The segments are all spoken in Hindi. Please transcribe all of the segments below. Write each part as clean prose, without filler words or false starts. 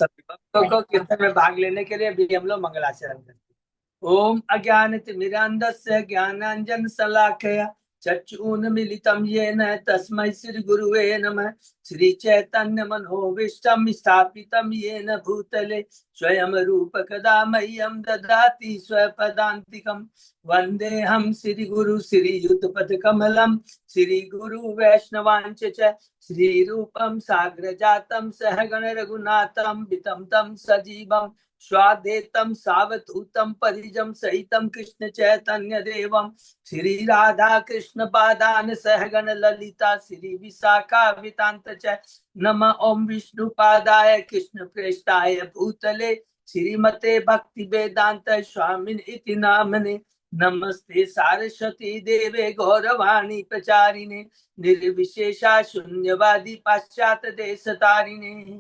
सभी भक्तों को कीर्तन में भाग लेने के लिए अभी हम लोग मंगलाचरण करते हैं। ओम अज्ञानतिमिरान्धस्य ज्ञानांजन शलाकया चक्षुन्मीलितं येन तस्मै श्री गुरुवे नमः। श्री चैतन्य मनोभीष्टं स्थापितं येन भूतले स्वयं रूप कदा मह्यं ददाति स्वपदान्तिकं। वन्देऽहं श्री गुरु श्री युतपद कमलं श्री गुरु वैष्णवांच च श्री रूपम साग्र जातम सहगण रघुनाथम वितम तम सजीवम स्वादेतम सावधूतम परिजम सहितम कृष्ण चैतन्य देवम श्री राधा कृष्ण पादान सहगण ललिता श्री विशाखा वितांत च नम ओम विष्णु पादाय कृष्ण प्रेष्ठाय भूतले श्रीमते भक्ति वेदांत स्वामिन इति नामने। नमस्ते सारस्वती देवे गौरवाणी प्रचारिणे निर्विशेषा शून्यवादी पाश्चात्य देश तारिणे।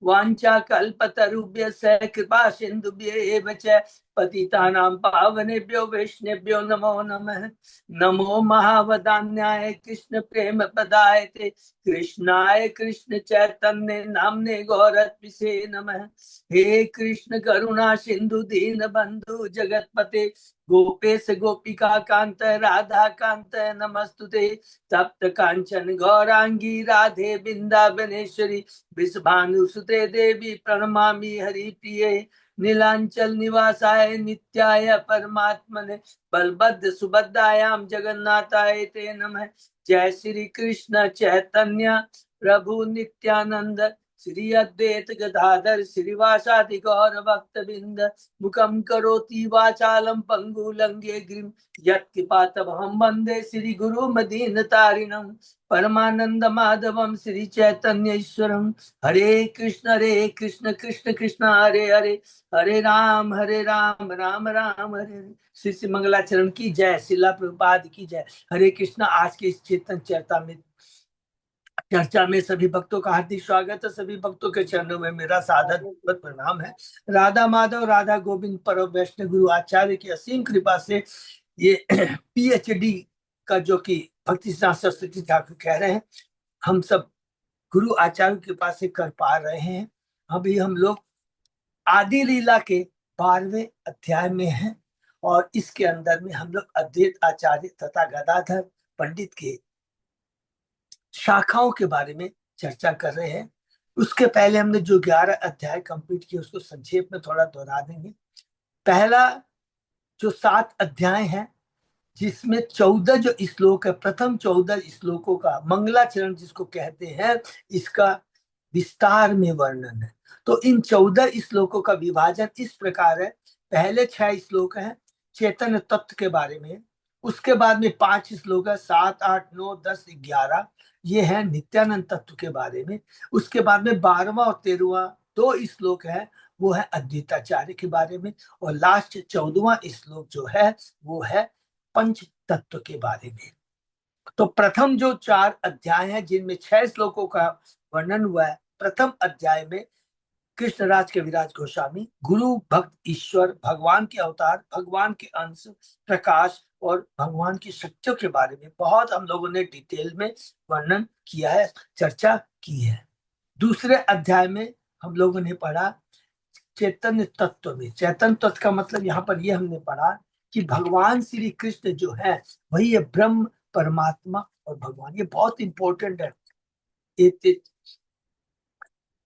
वांछा कल्पतरुभ्यश्च कृपा सिन्धुभ्येव च पतितानां पावनेभ्यो वैष्णवेभ्यो नमो नमः। नमो महावदान्याय कृष्ण प्रेम पदायते कृष्णाय कृष्ण चैतन्य नामने गौरत्विषे नमः। हे कृष्ण करुणा सिंधु दीन बंधु जगतपते गोपेश गोपिका कांत राधा कांत नमस्तुते। तप्त कांचन गौरांगी राधे वृंदावनेश्वरी वृषभानुसुते देवी प्रणमामि हरिप्रिये। नीलांचल निवासाय नित्याय परमात्मने बलभद्र सुभद्रायां जगन्नाथाय ते नमः। जय श्री कृष्ण चैतन्य प्रभु नित्यानंद श्री अद्वैत गदाधर श्रीवासादि गौर भक्त बिंद मुखम करोति वाचालम पंगु लंगे गिरिम यत्कृपातमहं वंदे श्री गुरु मदीन तारिणम परमानंद माधवम श्री चैतन्य ईश्वरम। हरे कृष्ण कृष्ण कृष्ण हरे हरे हरे राम राम राम हरे हरे। श्री श्री मंगलाचरण की जय, शिला प्रभुपाद की जय। हरे कृष्ण। आज के इस चेतन चर्चा में सभी भक्तों का हार्दिक स्वागत है। सभी भक्तों के चरणों में मेरा सादर प्रणाम है। राधा माधव राधा गोविंद परम वैष्णव गुरु आचार्य की असीम कृपा से ये पीएचडी का जो कि भक्ति सिद्धांत सरस्वती ठाकुर कह रहे हैं, हम सब गुरु आचार्य की कृपा से कर पा रहे हैं। अभी हम लोग आदि लीला के 12वें अध्याय में हैं और इसके अंदर में हम लोग अद्वैत आचार्य तथा गदाधर पंडित के शाखाओं के बारे में चर्चा कर रहे हैं। उसके पहले हमने जो 11 अध्याय कंप्लीट किए उसको संक्षेप में थोड़ा दोहरा देंगे। पहला जो 7 अध्याय है जिसमें 14 जो श्लोक है, प्रथम 14 श्लोकों का मंगलाचरण जिसको कहते हैं, इसका विस्तार में वर्णन है। तो इन 14 श्लोकों का विभाजन इस प्रकार है। पहले 6 श्लोक हैं चेतन तत्व के बारे में, उसके बाद में 5 श्लोक है 7 8 9 10 11 ये है नित्यानंद तत्व के बारे में। उसके बाद में 12वां और 13वां 2 श्लोक है वो है अद्वैताचार्य के बारे में। और लास्ट 14वां श्लोक जो है वो है पंच तत्व के बारे में। तो प्रथम जो 4 अध्याय हैं जिनमें 6 श्लोकों का वर्णन हुआ है, प्रथम अध्याय में कृष्णराज कविराज गोस्वामी गुरु भक्त ईश्वर भगवान के अवतार भगवान के अंश प्रकाश और भगवान की शक्तियों के बारे में बहुत हम लोगों ने डिटेल में वर्णन किया है, चर्चा की है। दूसरे अध्याय में हम लोगों ने पढ़ा चैतन्य तत्व में। चैतन्य तत्व का मतलब यहाँ पर ये हमने पढ़ा कि भगवान श्री कृष्ण जो है वही है ब्रह्म परमात्मा और भगवान। ये बहुत इंपॉर्टेंट है।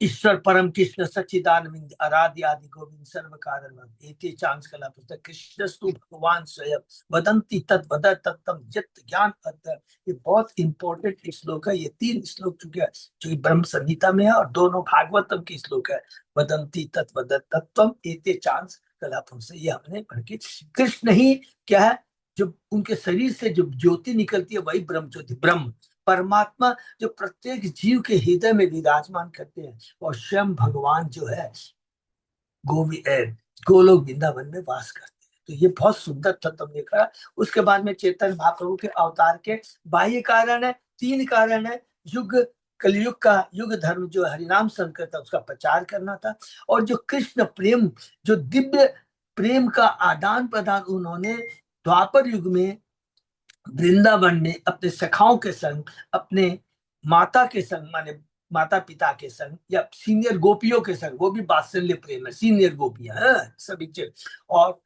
ईश्वर परम कृष्ण सच्चिदानंद आराध्य आदि गोविंद सर्व कारण एते चांस कला पुस्तक कृष्णस्तु भगवान स्वयं वदंती तत् वद तत्तम जत ज्ञान अद्य। ये बहुत इंपॉर्टेंट श्लोक है। ये 3 श्लोक चुके हैं जो ब्रह्म संहिता में है और दोनों भागवतम के श्लोक है। वदंती तत् वद तत्तम एते चांस कला पुस्तक, ये हमने पढ़ के कृष्ण ही क्या है, जो उनके शरीर से जो ज्योति निकलती है वही ब्रह्म ज्योति ब्रह्म परमात्मा जो प्रत्येक जीव के हृदय में विराजमान करते हैं। और स्वयं भगवान जो है गोलोक वृंदावन में वास करते हैं। तो ये बहुत सुंदर तत्व हमने कहा। उसके बाद में चैतन्य महाप्रभु के अवतार के बाह्य कारण है, 3 कारण है। युग कलयुग का युग धर्म जो हरिनाम संकीर्तन उसका प्रचार करना था, और जो कृष्ण प्रेम जो दिव्य प्रेम का आदान प्रदान उन्होंने द्वापर युग में वृंदावन में अपने सखाओं के संग अपने माता के संग माने माता पिता के संग या सीनियर गोपियों के संग, वो भी वात्सल्य प्रेम है, सीनियर गोपियां हैं सभी चीज। और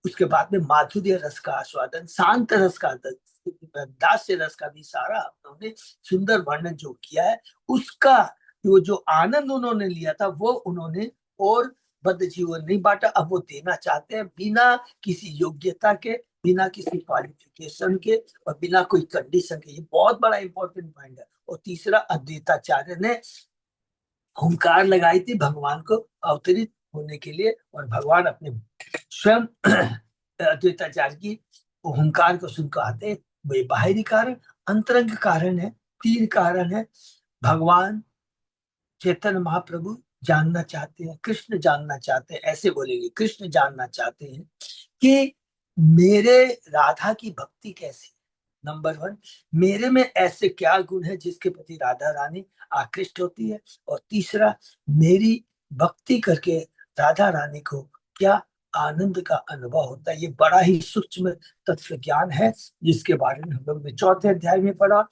उसके बाद में माधुर्य रस का आस्वादन, शांत रस का, दास्य रस का भी सारा उन्होंने सुंदर वर्णन जो किया है, उसका वो जो आनंद उन्होंने लिया था वो उन्होंने और बद्ध जीवन नहीं बांटा, अब वो देना चाहते हैं बिना किसी योग्यता के, बिना किसी क्वालिफिकेशन के और बिना कोई कंडीशन के। ये बहुत बड़ा इंपॉर्टेंट पॉइंट है। और तीसरा, अद्वैताचार्य ने हुंकार लगाई थी भगवान को अवतरित होने के लिए, और भगवान अपने स्वयं अद्वैताचार्य की हुंकार को सुनकर आते। वे बाहरी कारण, अंतरंग कारण है, तीन कारण है। भगवान चैतन्य महाप्रभु जानना चाहते हैं, कृष्ण जानना चाहते हैं, ऐसे बोलेंगे, कृष्ण जानना चाहते हैं कि मेरे राधा की भक्ति कैसी है। नंबर वन, मेरे में ऐसे क्या गुण है जिसके प्रति राधा रानी आकृष्ट होती है। और तीसरा, मेरी भक्ति करके राधा रानी को क्या आनंद का अनुभव होता है। ये बड़ा ही सूक्ष्म तत्व ज्ञान है, जिसके बारे में हम लोग ने चौथे अध्याय में पढ़ा।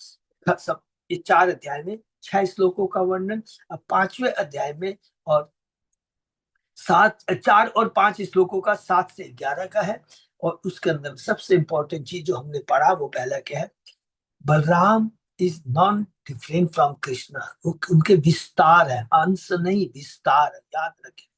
सब ये 4 अध्याय में 6 श्लोकों का वर्णन, अब 5वें अध्याय में और 4 और 5 श्लोकों का 7 से 11 का है। और उसके अंदर सबसे इंपॉर्टेंट चीज जो हमने पढ़ा वो पहला क्या है, Balram is non different from Krishna. उनके विस्तार है, अंश नहीं विस्तार है, याद रखें।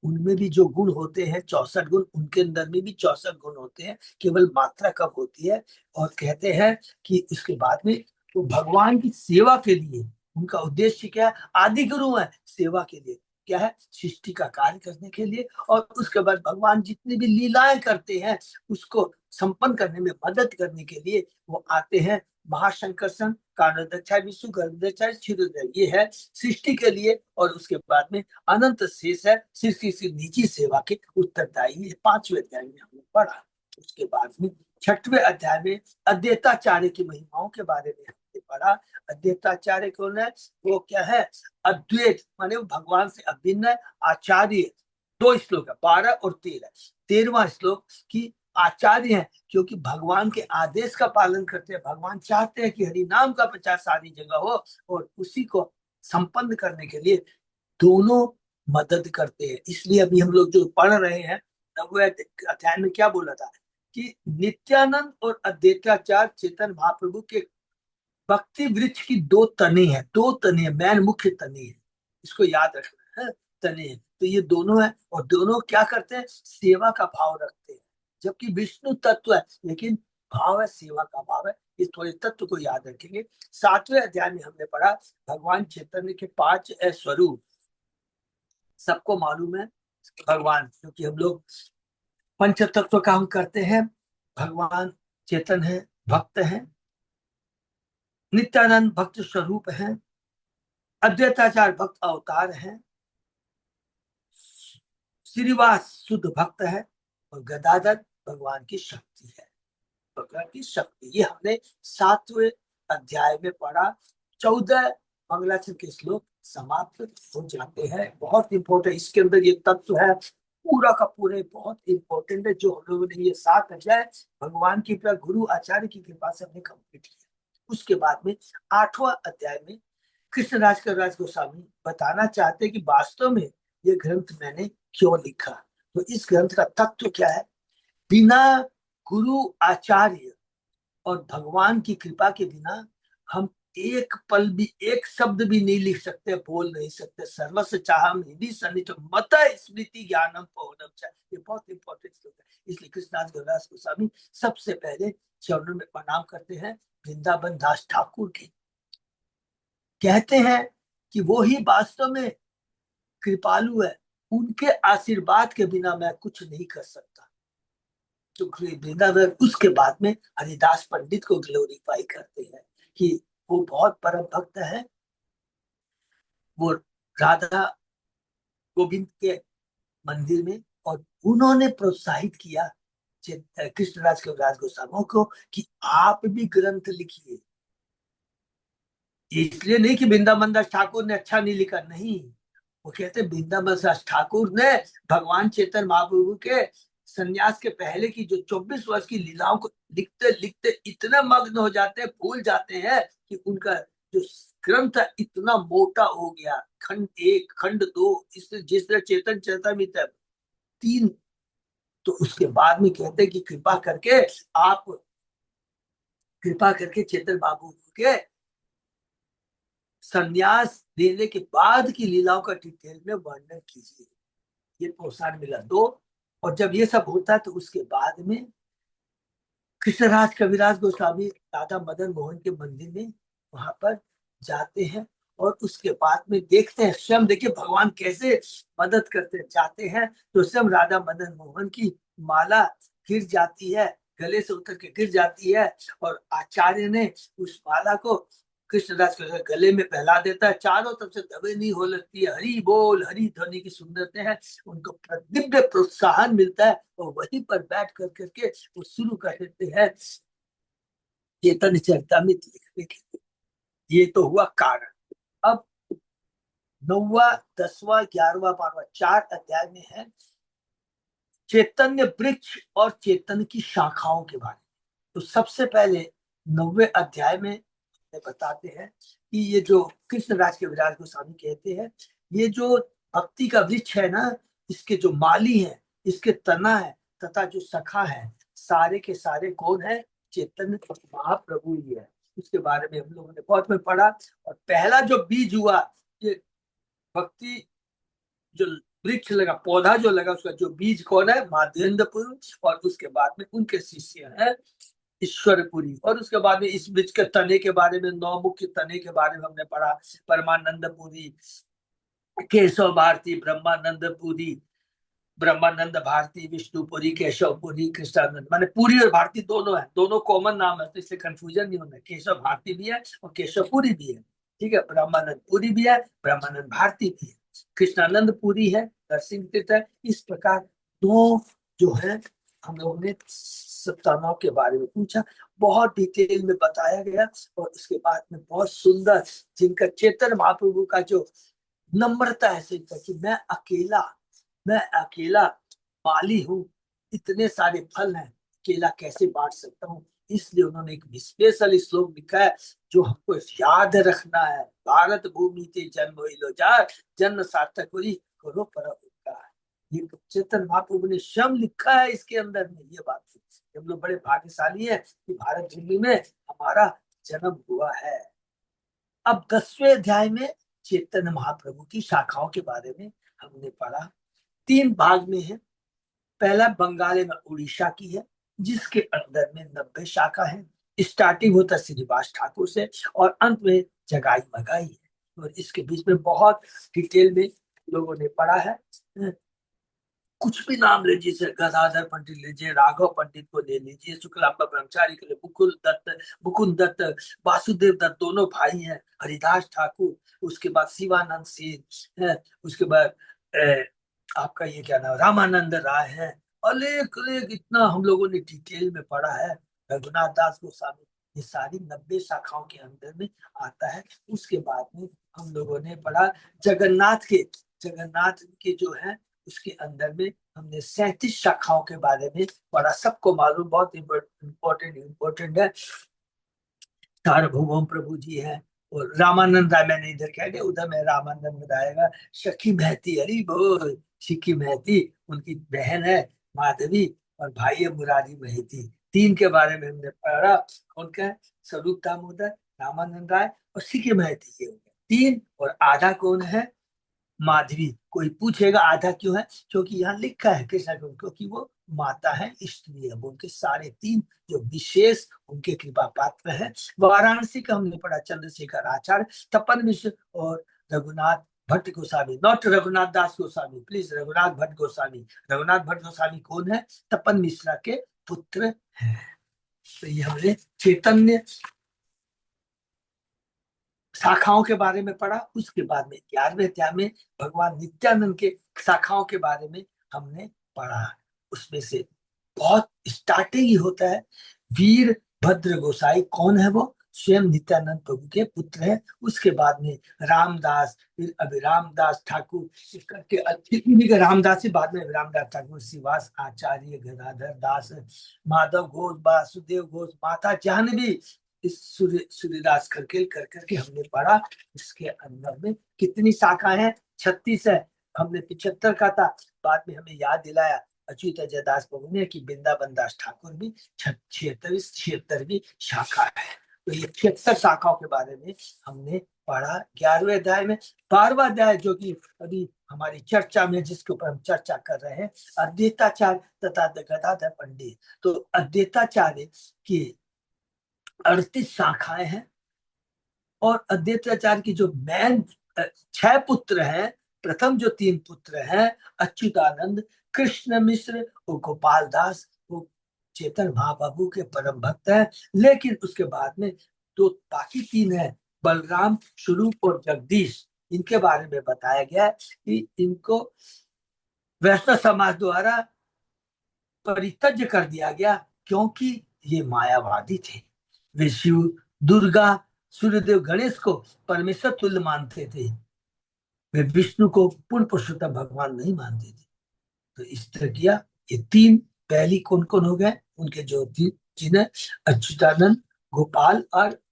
उनमें भी जो गुण होते हैं 64 गुण, उनके अंदर में भी 64 गुण होते हैं, केवल मात्रा कम होती है। और कहते हैं कि उसके बाद में तो भगवान की सेवा के लिए उनका उद्देश्य क्या है, आदि गुरु है सेवा के लिए, क्या है, सृष्टि का कार्य करने के लिए। और उसके बाद भगवान जितनी भी लीलाएं करते हैं उसको संपन्न करने में मदद करने के लिए वो आते हैं। महाशंकर्षण, कारणोदय, विष्णु गर्भोदय, क्षीरोदय, ये है सृष्टि के लिए। और उसके बाद में अनंत शेष है सृष्टि की निजी सेवा के उत्तरदायी है। 5वें अध्याय में हमने पढ़ा। उसके बाद में 6वें अध्याय में अद्वैताचार्य की महिमाओं के बारे में हमने पढ़ा। अद्वैताचार्य कौन है, वो क्या है, अद्वैत माने वो भगवान से अभिन्न है। आचार्य 2 श्लोक है, 12 और 13। 13वां श्लोक की आचार्य है, क्योंकि भगवान के आदेश का पालन करते हैं। भगवान चाहते हैं कि हरि नाम का प्रचार सारी जगह हो, और उसी को संपन्न करने के लिए दोनों मदद करते हैं। इसलिए अभी हम लोग जो पढ़ रहे हैं 9वें अध्याय में क्या बोला था कि नित्यानंद और अद्वैताचार्य चेतन महाप्रभु के भक्ति वृक्ष की 2 तने हैं। 2 तने, मैन मुख्य तने है, इसको याद रखना है, तने हैं। तो ये दोनों है, और दोनों क्या करते हैं, सेवा का भाव रखते हैं। जबकि विष्णु तत्व है लेकिन भाव है, सेवा का भाव है। इस थोड़े तत्व को याद रखेंगे। 7वें अध्याय में हमने पढ़ा भगवान चैतन्य के 5 स्वरूप। सबको मालूम है भगवान, क्योंकि हम लोग पंच तत्व काम करते हैं। भगवान चेतन है, भक्त है, नित्यानंद भक्त स्वरूप है, अद्वैताचार्य भक्त अवतार है, श्रीवास शुद्ध भक्त है, और गदाधर भगवान की शक्ति है। भगवान की शक्ति, ये हमने 7वें अध्याय में पढ़ा। 14 मंगलाचरण के श्लोक समाप्त हो जाते हैं। बहुत इंपॉर्टेंट इसके अंदर ये तत्व है, पूरा का पूरे बहुत इंपॉर्टेंट है, जो हम लोगों ने ये 7 अध्याय भगवान की कृपा, गुरु आचार्य की कृपा से हमने कंप्लीट किया। उसके बाद में 8वां अध्याय में कृष्णराज कविराज गोस्वामी बताना चाहते हैं कि वास्तव में ये ग्रंथ मैंने क्यों लिखा। तो इस ग्रंथ का तत्व क्या है, बिना गुरु आचार्य और भगवान की कृपा के बिना हम एक पल भी, एक शब्द भी नहीं लिख सकते, बोल नहीं सकते। सर्वस्व चाहम हृदि सन्निध मत स्मृति ज्ञानम पवनम च। ये बहुत इंपॉर्टेंट श्लोक है। इसलिए कृष्णदास कविराज गोस्वामी सबसे पहले चरणों में प्रणाम करते हैं वृंदावन दास ठाकुर के। कहते हैं कि वो ही वास्तव में कृपालु है, उनके आशीर्वाद के बिना मैं कुछ नहीं कर सकता। तो वृंदावन, उसके बाद में हरिदास पंडित को ग्लोरीफाई करते हैं कि वो बहुत परम भक्त है, वो राधा गोविंद के मंदिर में, और उन्होंने प्रोत्साहित किया कृष्णराज कविराज गोस्वामी को कि आप भी ग्रंथ लिखिए। इसलिए नहीं कि वृंदावन दास ठाकुर ने अच्छा नहीं लिखा, नहीं, वो कहते वृंदावन दास ठाकुर ने भगवान चैतन्य महाप्रभु के संन्यास के पहले की जो 24 वर्ष की लीलाओं को लिखते लिखते इतने मग्न हो जाते हैं, भूल जाते हैं कि उनका जो ग्रंथ इतना मोटा हो गया, खंड एक खंड दो, इस जिस तरह चेतन चरितमृत है तीन। तो उसके बाद में कहते हैं कि आप कृपा करके चेतन बाबू के संन्यास लेने के बाद की लीलाओं का डिटेल में वर्णन कीजिए। ये प्रोत्साहन मिला दो। और जब ये सब होता है तो उसके बाद में कृष्णराज कविराज गोस्वामी राधा मदन मोहन के मंदिर में वहां पर जाते हैं। और उसके बाद में देखते हैं, स्वयं देखिए भगवान कैसे मदद करते हैं। जाते हैं तो स्वयं राधा मदन मोहन की माला गिर जाती है, गले से उतर के गिर जाती है। और आचार्य ने उस माला को कृष्णदास के गले में पहला देता है। चारों तरफ से दबेनी हो लगती है, हरि बोल हरि ध्वनि की सुंदरते हैं। उनको दिव्य प्रोत्साहन मिलता है और वहीं पर बैठ कर करके वो शुरू कर देते हैं चेतन चरितमृत लिखने के लिए। ये तो हुआ कारण। अब 9वां 10वां 11वां 12वां 4 अध्याय में है चैतन्य वृक्ष और चेतन की शाखाओं के बारे में। तो सबसे पहले 9वें अध्याय में बताते हैं कि ये जो कृष्ण राज के विराज गोस्वामी कहते हैं, ये जो भक्ति का वृक्ष है ना, इसके जो माली है, इसके तना है तथा जो सखा है, सारे के सारे कौन है? चैतन्य महाप्रभु ही है। उसके बारे में हम लोगों ने बहुत में पढ़ा। और पहला जो बीज हुआ, ये भक्ति जो वृक्ष लगा, पौधा जो लगा, उसका जो बीज कौन है? माध्येंद्रपुर। और उसके बाद में उनके शिष्य हैं ईश्वरपुरी। और उसके बाद में इस बीज के तने के बारे में, 9 मुख्य तने के बारे में हमने पढ़ा। परमानंदपुरी, केशव भारती, ब्रह्मानंदपुरी, ब्रह्मानंद भारती, विष्णुपुरी, केशवपुरी, कृष्णानंद। माने पुरी और भारती दोनों है, दोनों कॉमन नाम है, तो इससे कंफ्यूजन नहीं होना। केशव भारती भी है और केशवपुरी भी है, ठीक है। ब्रह्मानंद पुरी भी है, ब्रह्मानंद भारती भी है, कृष्णानंद पुरी है, नरसिंह तीर्थ है। इस प्रकार दो जो है हम लोगों ने सत्तानाव के बारे में पूछा, बहुत डिटेल में बताया गया। और उसके बाद में बहुत सुंदर, जिनका चेतन महाप्रभु का जो नम्रता है कि मैं अकेला माली हूँ, इतने सारे फल हैं, अकेला कैसे बांट सकता हूँ। इसलिए उन्होंने एक स्पेशल श्लोक लिखा है जो हमको याद रखना है। भारत भूमि ते जन्म लो जार, जन्म सार्थक हुई करो पर उपकार। ये चेतन महाप्रभु ने स्वयं लिखा है इसके अंदर में। ये बात हम लोग बड़े भाग्यशाली हैं कि भारत भूमि में हमारा जन्म हुआ है। अब 10वें अध्याय में चैतन्य महाप्रभु की शाखाओं के बारे में हमने पढ़ा। 3 भाग में है। पहला बंगाल में उड़ीसा की है, जिसके अंदर में 90 शाखा है। स्टार्टिंग होता है श्रीनिवास ठाकुर से और अंत में जगाई मगाई है। और इसके बीच में बहुत डिटेल में लोगों ने पढ़ा है। कुछ भी नाम लीजिए, जैसे गदाधर पंडित लीजिए, राघव पंडित को ले लीजिए, शुक्लांबर ब्रह्मचारी के लिए मुकुंद दत्त, वासुदेव दत्त, दोनों भाई हैं, हरिदास ठाकुर, उसके बाद शिवानंद सेन है, उसके बाद आपका ये क्या नाम, रामानंद राय है। अनेक अनेक इतना हम लोगों ने डिटेल में पढ़ा है। रघुनाथ दास गोस्वामी, ये सारी 90 शाखाओं के अंदर में आता है। उसके बाद में हम लोगों ने पढ़ा जगन्नाथ के जो है उसके अंदर में हमने 37 शाखाओं के बारे में पढ़ा। सबको मालूम, बहुत इम्पोर्टेंट है। सार्वभौम प्रभु जी है। और रामानंद राय मैंने इधर कह दिया, उधर में रामानंद रायगा। सखी महती, हरी बोल, सिक्की महती उनकी बहन है माधवी, और भाई है मुरारी महती। 3 के बारे में हमने पढ़ा। उनका है स्वरूप दामोदर, रामानंद राय और सिक्की महती। ये हो गया 3। और आधा कौन है? माधवी। कोई पूछेगा आधा क्यों है? क्योंकि यहाँ लिखा है कृष्णा को, क्योंकि वो माता है, स्त्री है। वो उनके सारे 3 जो विशेष उनके कृपा पात्र है। वाराणसी का हमने पढ़ा चंद्रशेखर आचार्य, तपन मिश्र और Raghunath Bhatt Goswami. Not Raghunath Das Goswami, please, Raghunath Bhatt Goswami. Raghunath Bhatt Goswami कौन है? तपन मिश्रा के पुत्र है। तो ये हमने चैतन्य शाखाओं के बारे में पढ़ा। उसके बाद में 11वें अध्याय में भगवान नित्यानंद के शाखाओं के बारे में हमने पढ़ा। उसमें से बहुत स्टार्टिंग ही होता है वीर भद्र गोसाई। कौन है वो? स्वयं नित्यानंद प्रभु के पुत्र है। उसके बाद में रामदास, फिर अभिराम दास ठाकुर, इस करके इन्हीं के रामदास से बाद में रामदास ठाकुर, श्रीवास आचार्य, गदाधर दास, माधव घोष, वासुदेव घोष, माता जाह्नवी, इस सूर्यदास करके कर करके हमने पढ़ा। इसके अंदर में कितनी शाखा है? 36 है। हमने 75 का था, बाद में हमें याद दिलाया अच्युत अजय दास प्रभु ने कि वृंदावन दास ठाकुर भी 76वीं शाखा है। तो ये 76 शाखाओं के बारे में हमने पढ़ा 11वें अध्याय में। 12वां अध्याय जो कि अभी हमारी चर्चा में, जिसके ऊपर हम चर्चा कर रहे हैं, अद्वैताचार्य तथा गदाधर पंडित। तो अद्वैताचार्य की 38 शाखाएं हैं और अद्वैताचार्य की जो मेन 6 पुत्र हैं, प्रथम जो 3 पुत्र हैं अच्युतानंद, कृष्ण मिश्र और गोपाल दास, वो चेतन महाप्रभु के परम भक्त हैं। लेकिन उसके बाद में तो बाकी 3 हैं, बलराम, स्वरूप और जगदीश। इनके बारे में बताया गया कि इनको वैष्णव समाज द्वारा परित्यज्य कर दिया गया, क्योंकि ये मायावादी थे। वे शिव, दुर्गा, सूर्यदेव, गणेश को परमेश्वर तुल्य मानते थे। वे विष्णु को पूर्ण पुरुषोत्तम भगवान नहीं मानते थे। तो इस तरह किया। ये 3 पहली कौन कौन हो गए? उनके जो जिन्हें अच्युतानंद, गोपाल और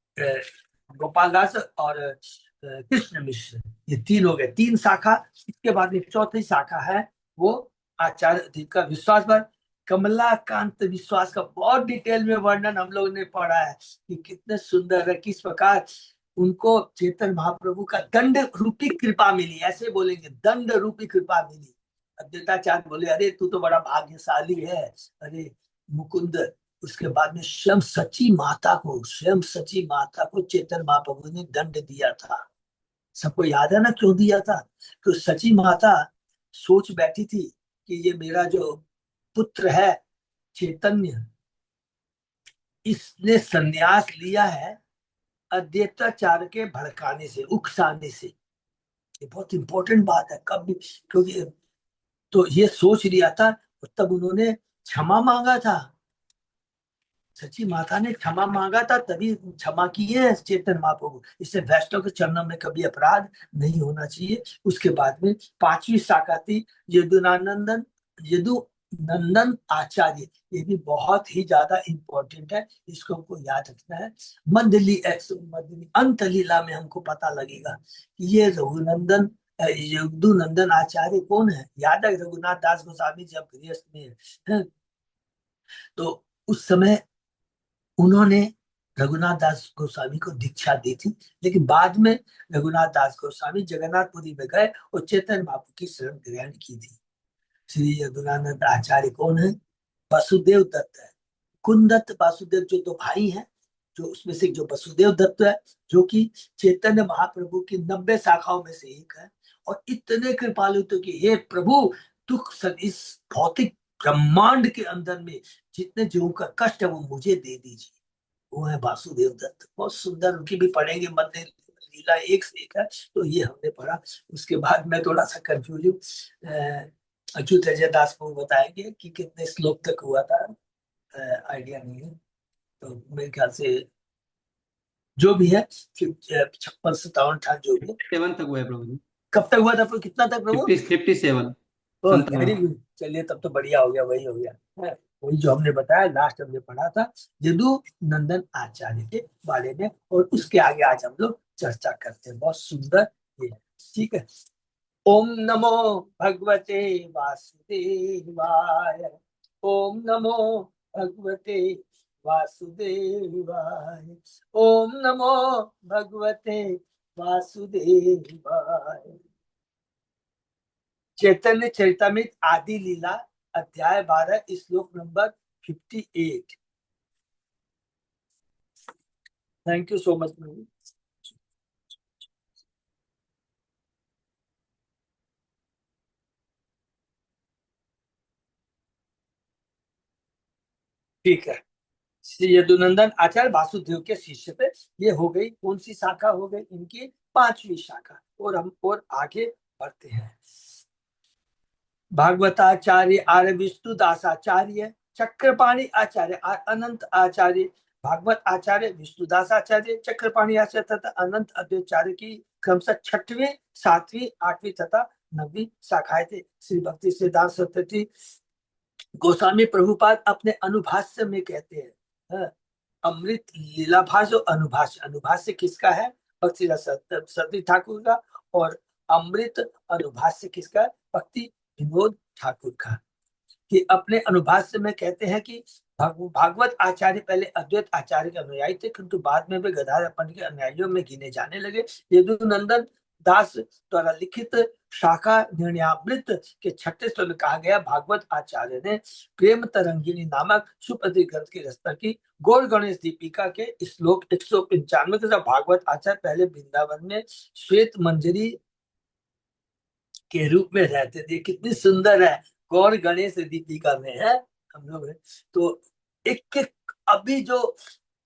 गोपाल दास और कृष्ण मिश्र, ये 3 हो गए, 3 शाखा। इसके बाद एक चौथी शाखा है, वो आचार्य का विश्वास पर। कमलाकांत विश्वास का बहुत डिटेल में वर्णन हम लोग ने पढ़ा है कि कितने सुंदर है, किस प्रकार उनको चेतन महाप्रभु का दंड रूपी कृपा मिली। ऐसे बोलेंगे, दंड रूपी कृपा मिली। अद्वैताचार्य बोले, अरे तू तो बड़ा भाग्यशाली है, अरे मुकुंद। उसके बाद में स्वयं सची माता को चेतन महाप्रभु ने दंड दिया था। सबको याद है ना क्यों दिया था? तो सची माता सोच बैठी थी कि ये मेरा जो पुत्र है चैतन्य, इसने संन्यास लिया है अद्वैताचार्य के भड़काने से, उकसाने से। ये बहुत इंपॉर्टेंट बात है कब, क्योंकि तो ये सोच लिया था। तब उन्होंने क्षमा मांगा था, सची माता ने क्षमा मांगा था, तभी क्षमा की है चेतन महाप्रभु। इससे वैष्णव के चरणों में कभी अपराध नहीं होना चाहिए। उसके बाद में 5वीं शाखा थी यदुनानंदन, यदु नंदन आचार्य। ये भी बहुत ही ज्यादा इंपॉर्टेंट है, इसको हमको याद रखना है। मंदली अंत लीला में हमको पता लगेगा कि ये रघुनंदन यदुनंदन आचार्य कौन है। याद है रघुनाथ दास गोस्वामी जब गृहस्थ में है, तो उस समय उन्होंने रघुनाथ दास गोस्वामी को दीक्षा दी थी। लेकिन बाद में रघुनाथ दास गोस्वामी जगन्नाथपुरी में गए और चेतन बापू की शरण ग्रहण की थी। श्री यदुनानंद आचार्य कौन है? वसुदेव दत्त है। कुंदत्त वासुदेव जो 2 भाई हैं, जो उसमें से जो वसुदेव दत्त है, जो कि चैतन्य महाप्रभु की 90 शाखाओं में से एक है। और इतने कृपालु तो कि हे प्रभु, दुख सब इस भौतिक ब्रह्मांड के अंदर में जितने जीवों का कष्ट है वो मुझे दे दीजिए। वो है वासुदेव दत्त। बहुत सुंदर, उनकी भी पढ़ेंगे, मंदिर लीला एक से एक है। तो ये हमने पढ़ा। उसके बाद मैं थोड़ा सा कंफ्यूज हूँ, अच्युत अजय दास को बताएंगे कि कितने श्लोक तक हुआ था, आइडिया नहीं है। तो मेरे ख्याल से जो भी है 56, 57, 58 जो भी है। 7 तक हुआ है प्रभु जी। कब तक हुआ था? कितना तक प्रभु? 57 वेरी गुड। चलिए तब तो बढ़िया हो गया, वही हो गया है। वही जो हमने बताया, लास्ट हमने पढ़ा था यदु नंदन आचार्य के बारे में। और उसके आगे आज हम लोग चर्चा करते हैं। बहुत सुंदर ये, ठीक है। ओम नमो भगवते वासुदेवाय। ओम नमो भगवते वासुदेवाय। ओम नमो भगवते वासुदेवाय। चैतन्य चरितमृत आदि लीला अध्याय 12 श्लोक number 58। Thank you so much प्रभु। ठीक है। श्री यदुनंदन आचार्य वासुदेव के शिष्य थे। ये हो गई कौन सी शाखा? हो गई इनकी 5वीं शाखा। और हम और आगे बढ़ते हैं। भागवताचार्य आर्य विष्णु दासाचार्य, चक्रपाणी आचार्य, अनंत आचार्य, भागवत आचार्य, विष्णुदास आचार्य, चक्रपाणी आचार्य तथा अनंत अद्वैताचार्य की क्रमशः 6वीं, 7वीं, 8वीं तथा 9वीं शाखाएं थे। श्री भक्ति सिद्धांत सरस्वती गोस्वामी प्रभुपाद अपने अनुभाष्य में कहते हैं, अमृत लीलाभास और अनुभाष्य। अनुभाष्य किसका है? भक्ति सती ठाकुर का। और अमृत अनुभाष्य किसका है? भक्ति विनोद ठाकुर का। कि अपने अनुभाष्य में कहते हैं कि भागवत आचार्य पहले अद्वैत आचार्य के अनुयायी थे, किंतु बाद में वे गदाधर पंडित के अनुयायियों में गिने जाने लगे। यदुनंदन दास द्वारा लिखित शाखा निर्णयामृत के 6ठे श्लोक में कहा गया, भागवत आचार्य ने प्रेम तरंगिनी नामक सुप्रसिद्ध ग्रंथ की रचना की। गौर गणेश दीपिका के श्लोक 195 के साथ भागवत आचार्य पहले वृंदावन में श्वेत मंजरी के रूप में रहते थे। कितनी सुंदर है, गौर गणेश दीपिका में है हम लोग है। तो एक एक अभी जो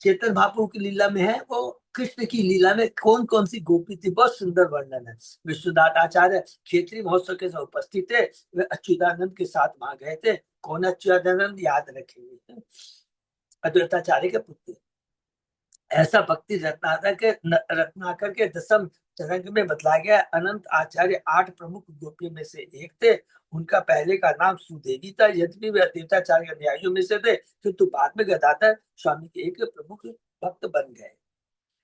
चेतन महाप्रभु की लीला में है, वो कृष्ण की लीला में कौन कौन सी गोपी थी, बहुत सुंदर वर्णन है। विश्वनाथ आचार्य क्षेत्रीय महोत्सव के साथ उपस्थित थे, वे अच्युतानंद के साथ वहां गए थे। कौन अच्युतानंद याद रखेंगे? अद्वैताचार्य के पुत्र। ऐसा भक्ति रत्नाकर के दसम चरंग में बतलाया गया। अनंत आचार्य 8 प्रमुख गोपियों में से एक थे। उनका पहले का नाम सुदेवी था। यद्यपि वे अद्वैताचार्य के अनुयायियों में से थे, किंतु बाद में गदाधर स्वामी के एक प्रमुख भक्त बन गए।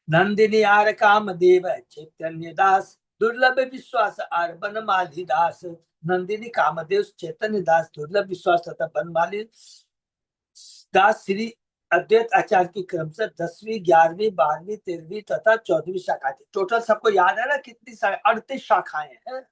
नंदिनी आर कामदेव चैतन्य दास, दुर्लभ विश्वास आर बनमाली दास। नंदिनी कामदेव चैतन्य दास दुर्लभ विश्वास तथा बनमाली दास श्री अद्वैत आचार्य की क्रमशः 10वीं 11वीं 12वीं 13वीं तथा 14वीं शाखा थी। टोटल सबको याद है ना कितनी? 38 शाखाएं हैं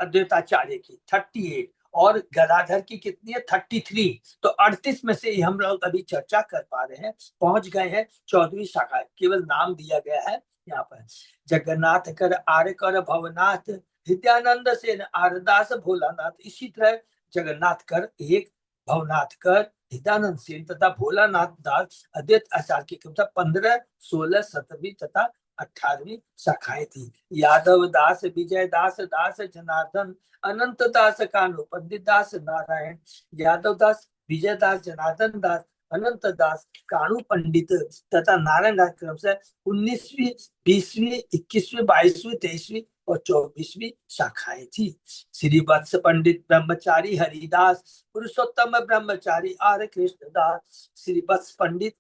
अद्वैत आचार्य की, 38। और गदाधर की कितनी है? 33। तो 38 में से ही हम लोग अभी चर्चा कर पा रहे हैं। पहुंच गए हैं 14वीं शाखा, केवल नाम दिया गया है यहाँ पर। जगन्नाथ कर आर्य कर भवनाथ, विद्यानंद सेन आरदास भोलानाथ। इसी तरह जगन्नाथ कर एक, भवनाथ कर, हितानंद सेन तथा भोलानाथ दास अद्वैत आचार्य की क्रमशः 15, 16, 17वीं तथा 18वीं शाखाएं थी। यादव दास, विजय दास, दास जनार्दन, अनंत दास, कानु पंडित दास, नारायण। यादव दास, विजय दास, जनार्दन दास, अनंत दास, काणु पंडित तथा नारायण दास क्रमशः 19वीं, 20वीं, 21वीं, 22वीं, 23वीं और 24वीं शाखाएं थी। श्री वत्स पंडित ब्रह्मचारी हरिदास, पुरुषोत्तम ब्रह्मचारी आर्य कृष्ण दास। श्री वत्स पंडित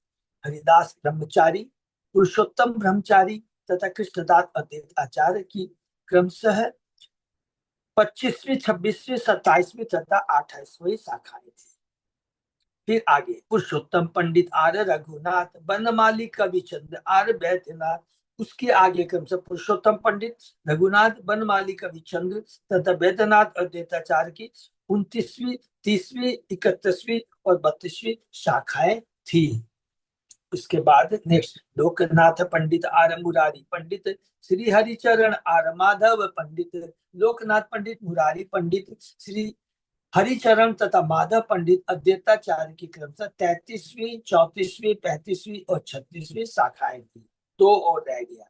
हरिदास ब्रह्मचारी, पुरुषोत्तम ब्रह्मचारी तथा कृष्णदास अद्वैत आचार्य की क्रमशः 25वीं, 26वीं, 27वीं तथा 28वीं शाखाएं थी। फिर आगे पुरुषोत्तम पंडित आर्य रघुनाथ, बनमाली कविचंद्र आर्य वैद्यनाथ। उसके आगे क्रमशः पुरुषोत्तम पंडित, रघुनाथ, बनमाली कविचंद्र तथा वैद्यनाथ अद्वैताचार्य की 29वीं, 30वीं, 31वीं और 32वीं शाखाएं थी। उसके बाद next Lokanath Pandit or Murari Pandit, Shri Haricharan or Madhav Pandit. Lokanath Pandit, Murari Pandit, Shri Haricharan तथा माधव पंडित अद्वैताचार्य की क्रमशः 33वीं, 34वीं, 35वीं और 36वीं शाखाएं थी। 2 और रह गया।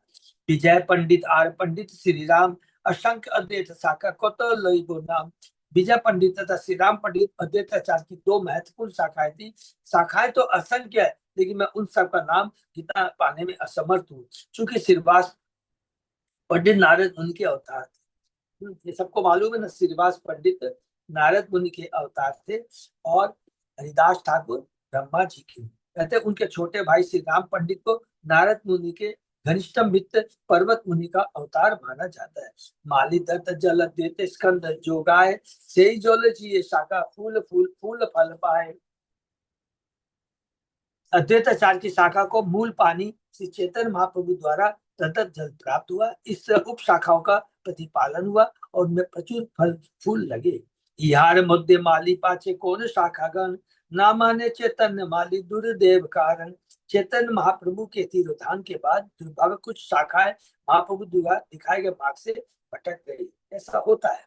विजय पंडित आर पंडित, श्री राम असंख्य अद्वैत शाखा को नाम। विजय पंडित तथा श्री राम पंडित अद्वैताचार्य की 2 महत्वपूर्ण शाखाएं थी। शाखाएं तो असंख्य है, लेकिन मैं उन सब का नाम गीता पाने में असमर्थ हूँ, चूंकि श्रीवास पंडित नारद मुनि के अवतार थे। ये सबको मालूम है ना, श्रीवास पंडित नारद मुनि के अवतार थे और हरिदास ठाकुर ब्रह्मा जी के। कहते उनके छोटे भाई श्री राम पंडित को नारद मुनि के घनिष्ठम मित्र पर्वत मुनि का अवतार माना जाता है। माली दत्त जल देते स्कंद जोगाए, से जोल जी शाखा फूल फूल फूल फल पाए। अद्वैताचार्य की शाखा को मूल पानी श्री चैतन्य महाप्रभु द्वारा प्रदत्त जल प्राप्त हुआ। इस उप शाखाओं का प्रतिपालन हुआ और उनमें प्रचुर फल फूल लगे। इहार मध्य माली पाचे कौन शाखागण, ना माने चैतन्य माली दुर्देव कारण। चैतन्य महाप्रभु के तिरोधान के बाद दुर्भाग्य कुछ शाखाएं महाप्रभु द्वारा दिखाए गए मार्ग से भटक गई। ऐसा होता है।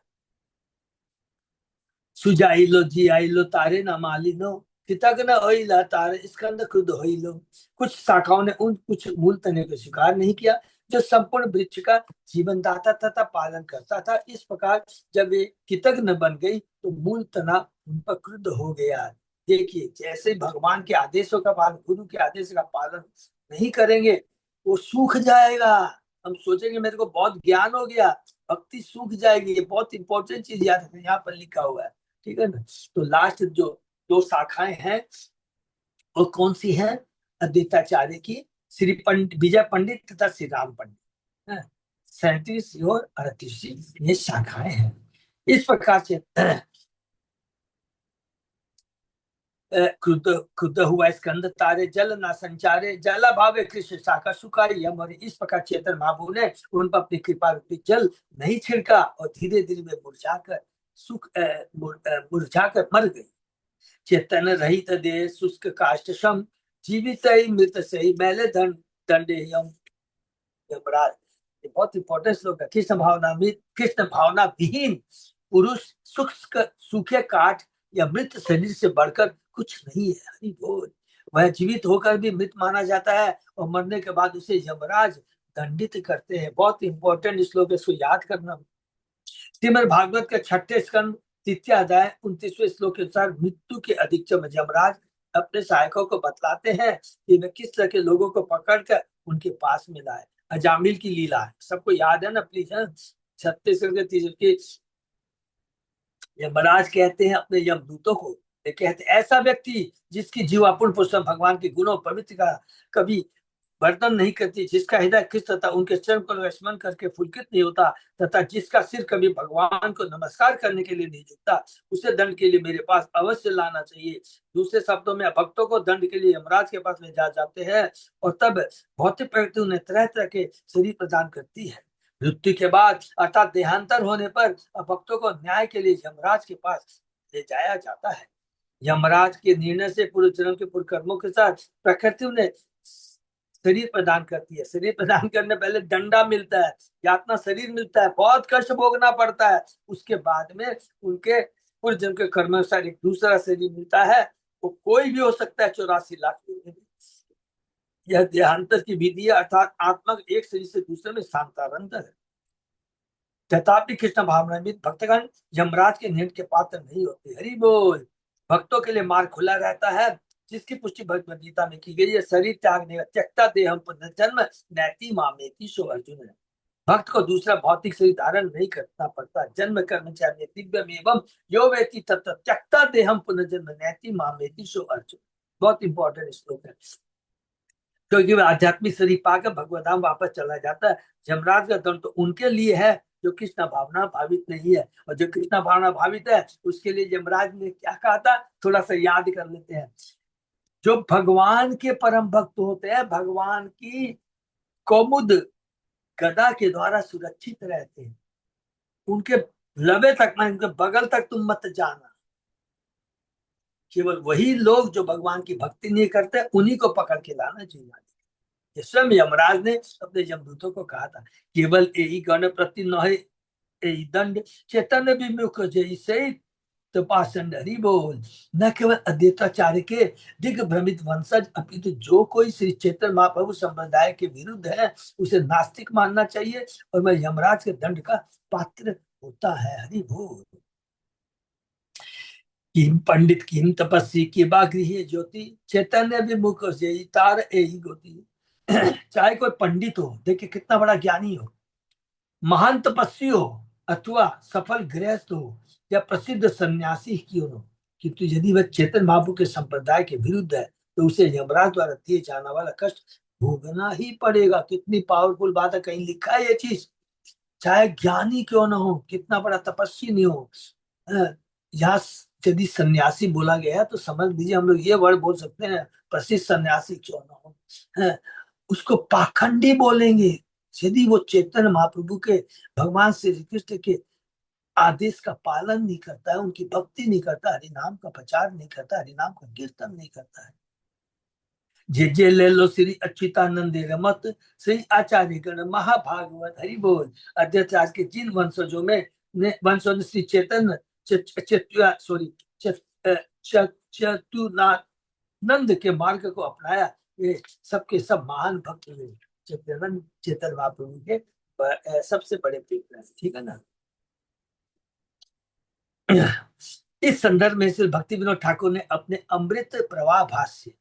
सुजाई लो जी आई लो तारे न माली नो, कृतज्ञ होइला तारे स्कंद क्रुद्ध होइलो। कुछ शाखाओं ने उन कुछ मूल तने को स्वीकार नहीं किया जो संपूर्ण वृक्ष का जीवन दाता तथा पालन करता था। इस प्रकार जब वे कृतज्ञ बन गई तो मूल तना उन पर क्रुद्ध हो गया। देखिए, जैसे भगवान के आदेशों का पालन, गुरु के आदेश का पालन नहीं करेंगे, वो सूख जाएगा। हम सोचेंगे मेरे को बहुत ज्ञान हो गया, भक्ति सूख जाएगी। ये बहुत इंपॉर्टेंट चीज याद रखना, यहाँ पर लिखा हुआ है, ठीक है ना। तो लास्ट जो 2 शाखाएं हैं वो कौन सी है? अद्वैताचार्य की श्री पंडित विजय पंडित तथा श्री राम पंडित, 37 और 38 ये शाखाएं हैं। इस प्रकार से क्रुद्ध क्रुद्ध हुआ स्कंद तारे जल ना संचारे, जला भावे कृष्ण शाखा सुखाई यम। और इस प्रकार चेतन महाप्रभु ने उन पर अपनी कृपा रूपी जल नहीं छिड़का और धीरे धीरे में मुरझाकर मुरझाकर मर गई। चेतन रहित देह शुष्क काष्ठ सम, जीवित ही मृत सही मैले दंडे यम। यमराज, ये बहुत इंपॉर्टेंट श्लोक है। कृष्ण भावना विहीन पुरुष शुष्क सूखे काठ या मृत शरीर से बढ़कर कुछ नहीं है। हरि बोल। वह जीवित होकर भी मृत माना जाता है और मरने के बाद उसे यमराज दंडित करते हैं। बहुत इंपॉर्टेंट श्लोक है, इसको याद करना। श्रीमद् भागवत के 6ठे स्कंद 3 अध्याय 29वें श्लोक के अनुसार मृत्यु के अधिकतम यमराज अपने सहायकों को बतलाते हैं कि वे किस तरह के लोगों को पकड़कर उनके पास में लाए। अजामिल की लीला है, सबको याद है ना प्लीज। 36 के 30 यमराज कहते हैं अपने यमदूतों को, वे कहते ऐसा व्यक्ति जिसकी जीवापूर्ण पुरुषोत्तम भगवान के गुणों पवित्र का कभी वर्णन नहीं करती, जिसका हृदय कृष्ण तथा उनके चरण को स्मरण करके पुलकित नहीं होता, तथा जिसका सिर कभी भगवान को नमस्कार करने के लिए नहीं झुकता, उसे दंड के लिए मेरे पास अवश्य लाना चाहिए। दूसरे शब्दों में भक्तों को दंड के लिए यमराज के पास ले जा जाते हैं और तब भौतिक प्रकृति उन्हें तरह तरह के शरीर प्रदान करती है। मृत्यु के बाद अर्थात देहांतर होने पर भक्तों को न्याय के लिए यमराज के पास ले जाया जाता है। यमराज के निर्णय से पूर्व जन्म के पूर्व कर्मों के साथ प्रकृति उन्हें शरीर प्रदान करती है। शरीर प्रदान करने पहले दंडा मिलता है, यातना शरीर मिलता है, बहुत कष्ट भोगना पड़ता है। उसके बाद में उनके पूर्व जन्म के कर्म अनुसार एक दूसरा शरीर मिलता है, वो कोई भी हो सकता है 84 लाख में। यह देहांतर की विधि है, अर्थात आत्मा एक शरीर से दूसरे में स्थानांतर है। तथापि कृष्ण भावनान्वित भक्तगण यमराज के निर्णय के पात्र नहीं होते। हरि बोल। भक्तों के लिए मार्ग खुला रहता है, जिसकी पुष्टि भगवद गीता में की गई है। शरीर त्यागने का त्यक्ता देहम पुनर्जन्म नैति मामेति सो अर्जुन है। भक्त को दूसरा भौतिक शरीर धारण नहीं करना पड़ता। जन्म कर्म चाहे दिव्यम एवं यो वेति तत् त्यक्ता देहम पुनर्जन्म नैति मामेति सो अर्जुन। बहुत इंपॉर्टेंट श्लोक है, क्योंकि वह आध्यात्मिक शरीर पाकर भगवधाम वापस चला जाता है। यमराज का दंड तो उनके लिए है जो कृष्ण भावना भावित नहीं है, और जो कृष्ण भावना भावित है उसके लिए यमराज ने क्या कहा था, थोड़ा सा याद कर लेते हैं। जो भगवान के परम भक्त होते हैं, भगवान की कौमुद गदा के द्वारा सुरक्षित रहते हैं। उनके लबे तक ना, उनके बगल तक तुम मत जाना। केवल वही लोग जो भगवान की भक्ति नहीं करते उन्हीं को पकड़ के लाना चाहिए। स्वयं यमराज ने अपने यमदूतों को कहा था, केवल यही गण प्रति नहे यही दंड चैतन्य विमुख जय से तो पाषंड। हरि बोल। न केवल अद्वैताचार्य के दिग् भ्रमित वंशज, अपितु जो कोई श्री चैतन्य महाप्रभु संप्रदाय के विरुद्ध है उसे नास्तिक मानना चाहिए और वह यमराज के दंड का पात्र होता है। हरि बोल। किम पंडित किम तपस्वी की बागृह ज्योति चैतन्य विमुख जय तार यही गोती। चाहे कोई पंडित हो, देखिए कितना बड़ा ज्ञानी हो, महान तपस्वी हो, अथवा सफल गृहस्थ हो या प्रसिद्ध सन्यासी क्यों हो, किंतु यदि वह चेतन महाप्रभु के संप्रदाय के विरुद्ध है तो उसे यमराज द्वारा दिए जाने वाला कष्ट भोगना ही पड़ेगा। कितनी पावरफुल बात है, कहीं लिखा है ये चीज। चाहे ज्ञानी क्यों ना हो, कितना बड़ा तपस्वी नहीं हो, यहाँ यदि सन्यासी बोला गया है तो समझ लीजिए हम लोग ये वर्ड बोल सकते हैं, प्रसिद्ध सन्यासी क्यों ना हो, उसको पाखंडी बोलेंगे यदि वो चैतन्य महाप्रभु के भगवान श्री कृष्ण के आदेश का पालन नहीं करता है, उनकी भक्ति नहीं करता, हरिनाम का प्रचार नहीं करता, हरिनाम का कीर्तन नहीं करता है। जे ले लो श्री अच्युतानंद रमत श्री आचार्य गण महाभागवत। हरि बोल। अद्वैत के जिन वंशजों में वंशज श्री चैतन्य चतुरानंद के मार्ग को अपनाया, ये सबके सब महान भक्त हुए। चेतन महाप्रभु के सबसे बड़े प्रेम, ठीक है ना। इस संदर्भ में श्री भक्ति विनोद ठाकुर ने अपने अमृत प्रवाह भाष्य,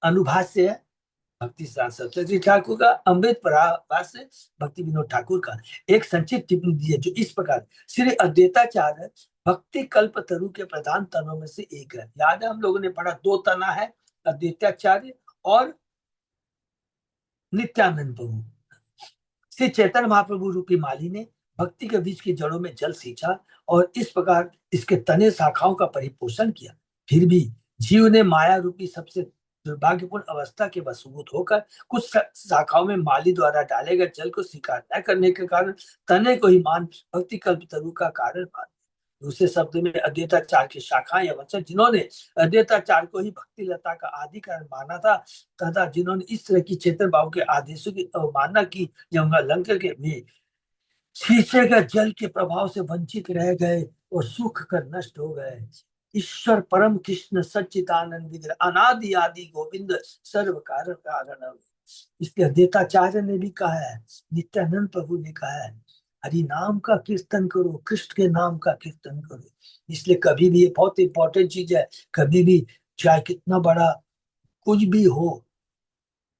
अनुभाष्य है भक्ति सरस्वती ठाकुर का, अमृत भाष्य भक्ति विनोद ठाकुर का एक संक्षिप्त टिप्पणी दी है जो इस प्रकार। श्री अद्वैताचार्य भक्ति कल्प तरु के प्रधान तनों में से एक है। याद है हम लोगों ने पढ़ा, 2 तना है, अद्वैताचार्य और नित्यानंद प्रभु। श्री चैतन्य महाप्रभु रूपी माली ने भक्ति के बीज की जड़ों में जल सींचा और इस प्रकार इसके तने शाखाओं का परिपोषण किया। फिर भी जीव ने माया रूपी सबसे दुर्भाग्यपूर्ण अवस्था के वशीभूत होकर कुछ शाखाओं में माली द्वारा डाले गए जल को स्वीकार न करने के कारण तने को ही मान भक्ति कल्प तरु का कारण मान दिया। दूसरे शब्द में अद्वैताचार की शाखाएं या वंशज जिन्होंने अद्वैताचार को ही भक्ति लता का आदि कारण माना था तथा जिन्होंने इस तरह की चेतन भाव के आदेशों की अवमानना की या उनका उल्लंघन करके वे शीशे के जल के प्रभाव से वंचित रह गए और सूख कर नष्ट हो गए। ईश्वर परम कृष्ण सच्चिदानंद विग्रह अनादि आदि गोविंद सर्व कारण कारण। इसके अद्वैताचार्य ने भी कहा है, नित्यानंद प्रभु ने कहा है, हरि नाम का कीर्तन करो, कृष्ण के नाम का कीर्तन करो। इसलिए कभी भी ये बहुत इंपॉर्टेंट चीज है, कभी भी चाहे कितना बड़ा कुछ भी हो,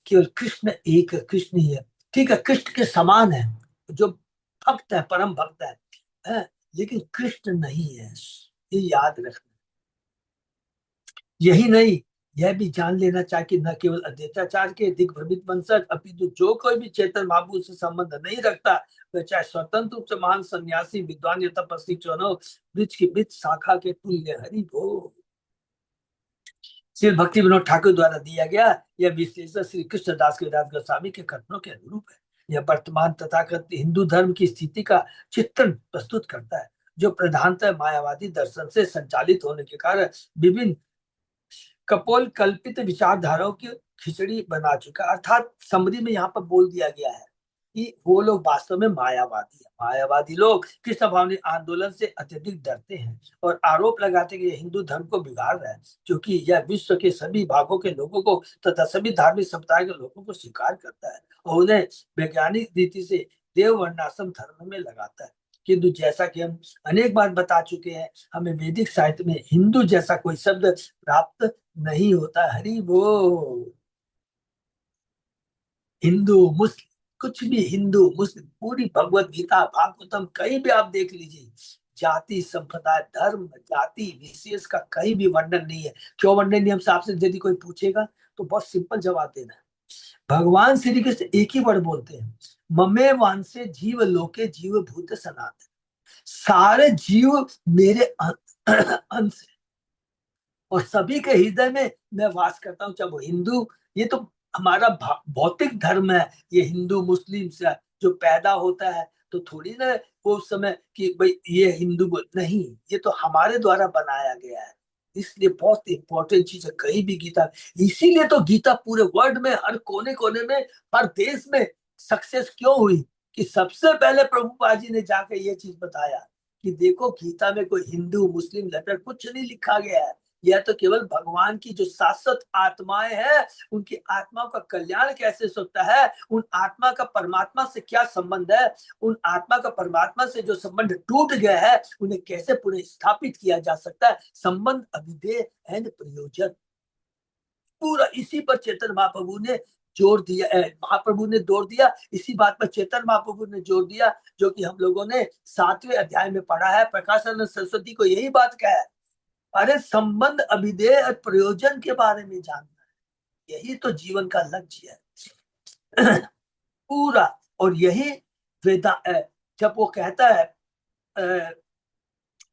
केवल कृष्ण एक है, कृष्ण ही है। ठीक है, कृष्ण के समान है जो भक्त है, परम भक्त है, लेकिन कृष्ण नहीं है, ये याद रखना। यही नहीं, यह भी जान लेना चाहिए कि न केवल अद्वैताचार्य के दिग्भ्रमित वंशज अपितु जो कोई भी चेतन महापुरुष से संबंध नहीं रखता, वह चाहे स्वतंत्र रूप से महान सन्यासी विद्वान या तपस्वी क्यों न हो, वृक्ष की वृक्ष शाखा के तुल्य हरि हो। श्री भक्ति विनोद ठाकुर द्वारा दिया गया यह विश्लेषण श्री कृष्णदास के दास गोस्वामी के कथनों के अनुरूप है। यह वर्तमान तथाकथित हिंदू धर्म की स्थिति का चित्रण प्रस्तुत करता है, जो प्रधानतः मायावादी दर्शन से संचालित होने के कारण विभिन्न कपोल कल्पित विचारधाराओं की खिचड़ी बना चुका। अर्थात समरी में यहाँ पर बोल दिया गया है कि वो लोग वास्तव में मायावादी है। मायावादी लोग कृष्ण भावनी आंदोलन से अत्यधिक डरते हैं और आरोप लगाते हैं कि हिंदू धर्म को बिगाड़ रहा है, क्योंकि यह विश्व के सभी भागों के लोगों को तथा सभी धार्मिक संप्रदाय के लोगों को स्वीकार करता है और उन्हें वैज्ञानिक रीति से देव वर्णाश्रम धर्म में लगाता है। किंतु जैसा कि हम अनेक बार बता चुके हैं, हमें वैदिक साहित्य में हिंदू जैसा कोई शब्द प्राप्त नहीं होता। हरि बोल। हिंदू मुस्लिम कुछ भी, हिंदू मुस्लिम पूरी भगवत गीता भागवतम कहीं भी आप देख लीजिए, जाति संप्रदाय धर्म जाति विशेष का कहीं भी वर्णन नहीं है। क्यों वर्णन नहीं, हमसे आपसे यदि कोई पूछेगा तो बहुत सिंपल जवाब देना है। भगवान श्री कृष्ण एक ही वर्ड बोलते हैं, ममे वांसे जीव लोके जीव भूत सनातन। सारे जीव मेरे अंश हैं और सभी के हृदय में मैं वास करता हूँ, चाहे वो हिंदू, ये तो हमारा भौतिक धर्म है, ये हिंदू मुस्लिम से जो पैदा होता है तो थोड़ी ना वो उस समय कि भाई ये हिंदू नहीं, ये तो हमारे द्वारा बनाया गया है। इसलिए बहुत इंपॉर्टेंट चीज है कहीं भी गीता। इसीलिए तो गीता पूरे वर्ल्ड में हर कोने कोने में हर देश में सक्सेस क्यों हुई, कि सबसे पहले प्रभुपाद जी ने जाकर ये चीज बताया कि देखो गीता में कोई हिंदू मुस्लिम लेटर कुछ नहीं लिखा गया है, यह तो केवल भगवान की जो शाश्वत आत्माएं हैं उनकी आत्माओं का कल्याण कैसे हो सकता है, उन आत्मा का परमात्मा से क्या संबंध है, उन आत्मा का परमात्मा से जो संबंध टूट गया है उन्हें कैसे पुनः स्थापित किया जा सकता है। संबंध अभिधेय एंड प्रयोजन, पूरा इसी पर चेतन महाप्रभु ने जोर दिया। महाप्रभु ने जोर दिया इसी बात पर, चेतन महाप्रभु ने जोर दिया, जो कि हम लोगों ने 7वें अध्याय में पढ़ा है। प्रकाशानंद सरस्वती को यही बात कहा है, अरे संबंध अभिधेय और प्रयोजन के बारे में जानना है, यही तो जीवन का लक्ष्य है पूरा। और यही वेदा जब वो कहता है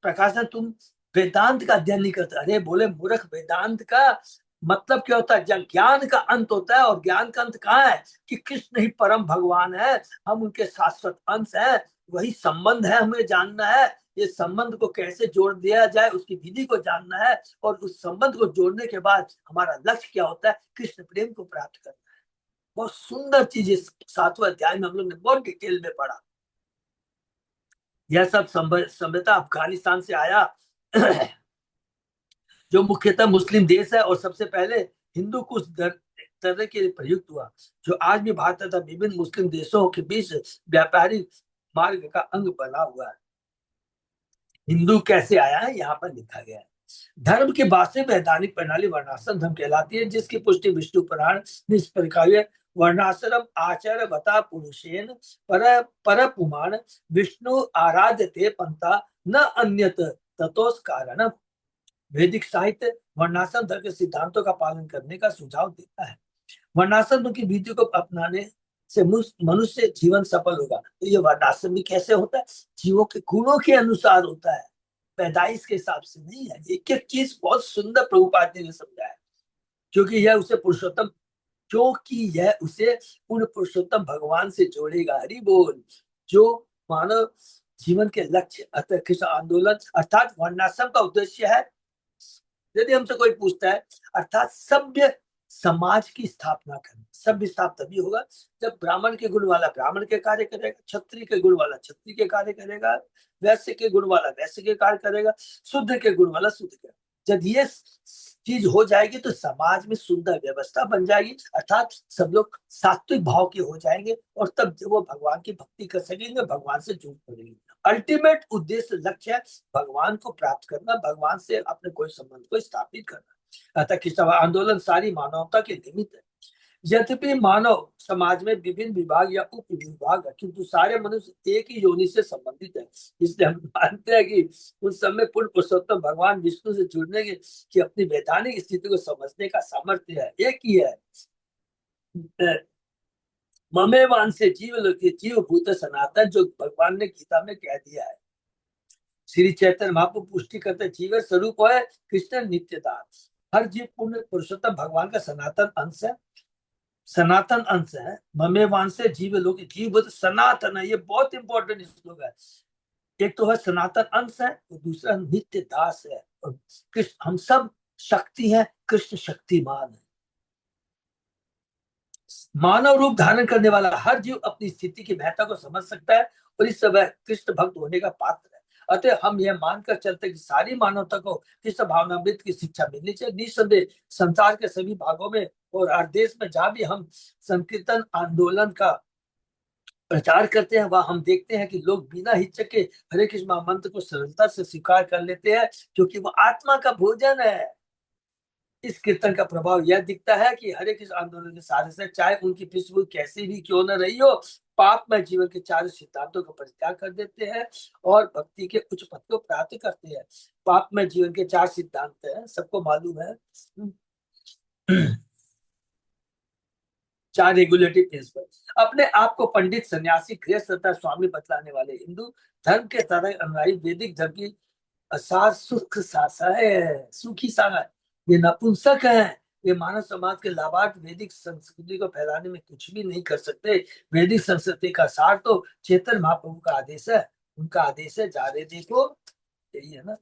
प्रकाश तुम वेदांत का अध्ययन नहीं करते, अरे बोले मूर्ख, वेदांत का मतलब क्या होता है, जब ज्ञान का अंत होता है, और ज्ञान का अंत कहाँ है कि कृष्ण ही परम भगवान है, हम उनके शाश्वत अंश हैं, वही संबंध है, हमें जानना है। ये संबंध को कैसे जोड़ दिया जाए उसकी विधि को जानना है, और उस संबंध को जोड़ने के बाद हमारा लक्ष्य क्या होता है, कृष्ण प्रेम को प्राप्त करना है। बहुत सुंदर चीज इस 7वें अध्याय में हम लोग ने बहुत डिटेल में पढ़ा। यह सब सभ्यता अफगानिस्तान से आया जो मुख्यतः मुस्लिम देश है और सबसे पहले हिंदू कुछ तरह के लिए प्रयुक्त हुआ, जो आज भी भारत तथा विभिन्न मुस्लिम देशों के बीच व्यापारिक मार्ग का अंग बना हुआ है। हिंदू कैसे आया है यहाँ पर लिखा गया है। धर्म की वास्तविक वैधानिक प्रणाली वर्णाश्रम धर्म कहलाती है, जिसकी पुष्टि विष्णु पुराण में इस प्रकार है, वर्णाश्रम आचार्य बता पुरुषेन पर पर पुमान विष्णु आराध्य ते पंथा न अन्यत ततोस कारण। वैदिक साहित्य वर्णाश्रम धर्म के सिद्धांतों का पालन करने का सुझाव देता है। वर्णाश्रम की विधि को अपनाने से मनुष्य जीवन सफल होगा। तो ये वर्णाश्रम भी कैसे होता है? जीवों के गुणों के अनुसार होता है, पैदाइश के हिसाब से नहीं है। एक एक चीज बहुत सुंदर प्रभुपाद जी ने समझाया है, क्योंकि यह उसे पुरुषोत्तम, क्योंकि यह उसे पूर्ण पुरुषोत्तम भगवान से जोड़ेगा। हरि बोल। जो मानव जीवन के लक्ष्य अतः कृष्ण आंदोलन अर्थात वर्णाश्रम का उद्देश्य है, यदि हमसे कोई पूछता है, अर्थात सभ्य समाज की स्थापना करना। सभ्य स्थाप तभी होगा जब ब्राह्मण के गुण वाला ब्राह्मण के कार्य करेगा, क्षत्रिय के गुण वाला क्षत्रिय के कार्य करेगा, वैश्य के गुण वाला वैश्य के कार्य करेगा, शूद्र के गुण वाला शूद्र के। जब ये चीज हो जाएगी तो समाज में सुंदर व्यवस्था बन जाएगी, अर्थात सब लोग सात्विक भाव के हो जाएंगे, और तब जब वो भगवान की भक्ति कर सकेंगे, भगवान से जुड़ पड़ेंगे। अल्टीमेट उद्देश्य लक्ष्य है भगवान को प्राप्त करना, भगवान से अपने कोई संबंध को स्थापित करना। अतः कृष्ण आंदोलन सारी मानवता के निमित्त है। यद्यपि मानव समाज में विभिन्न विभाग या उप विभाग है, किंतु सारे मनुष्य एक ही योनि से संबंधित है। इसलिए हम मानते हैं कि उस समय पूर्ण पुरुषोत्तम भगवान विष्णु से जुड़ने की अपनी वैधानिक स्थिति को समझने का सामर्थ्य है, एक ही है। ममेवान से जीव लोके जीव भूत सनातन, जो भगवान ने गीता में कह दिया है। श्री चैतन्य महाप्रभु पुष्टि करते जीव स्वरूप है कृष्ण नित्यदास। हर जीव पूर्ण पुरुषोत्तम भगवान का सनातन अंश है, सनातन अंश है। ममेवान से जीव लोग, जीव सनातन है, ये बहुत इंपॉर्टेंट श्लोक है। एक तो है सनातन अंश है, और दूसरा नित्य दास है। और कृष्ण, हम सब शक्ति है, कृष्ण शक्तिमान है। मानव रूप धारण करने वाला हर जीव अपनी स्थिति की महत्ता को समझ सकता है, और इस समय कृष्ण भक्त होने का पात्र है। अतः हम यह मानकर चलते कि सारी मानवता को कृष्ण भावनामृत की शिक्षा मिलनी चाहिए। निस्संदेह संसार के सभी भागों में और हर देश में जहां भी हम संकीर्तन आंदोलन का प्रचार करते हैं, वह हम देखते हैं कि लोग बिना हिचक के हरे कृष्ण महामंत्र को सरलता से स्वीकार कर लेते हैं, क्योंकि वह आत्मा का भोजन है। इस कीर्तन का प्रभाव यह दिखता है कि हरे कृष्ण आंदोलन के साधक से, चाहे उनकी पृष्ठभूमि कैसी भी क्यों न रही हो, पाप में जीवन के चारों सिद्धांतों का परित्याग कर देते हैं और भक्ति के उच्च पद को प्राप्त करते हैं। पाप में जीवन के चार सिद्धांत हैं, सबको मालूम है। चार रेगुलेटरी प्रिंसिपल। अपने आप को पंडित, सन्यासी, गृहस्थ तथा स्वामी बतलाने वाले हिंदू धर्म के तरह अनुयायी वैदिक धर्म की असार सुख सासा है, सुखी सागा है। ये नपुंसक है, ये मानव समाज के लाभार्थ वैदिक संस्कृति को फैलाने में कुछ भी नहीं कर सकते। वैदिक संस्कृति का सार तो चेतन महाप्रभु का आदेश है। उनका आदेश है, जा रहे देखो, यही है ना।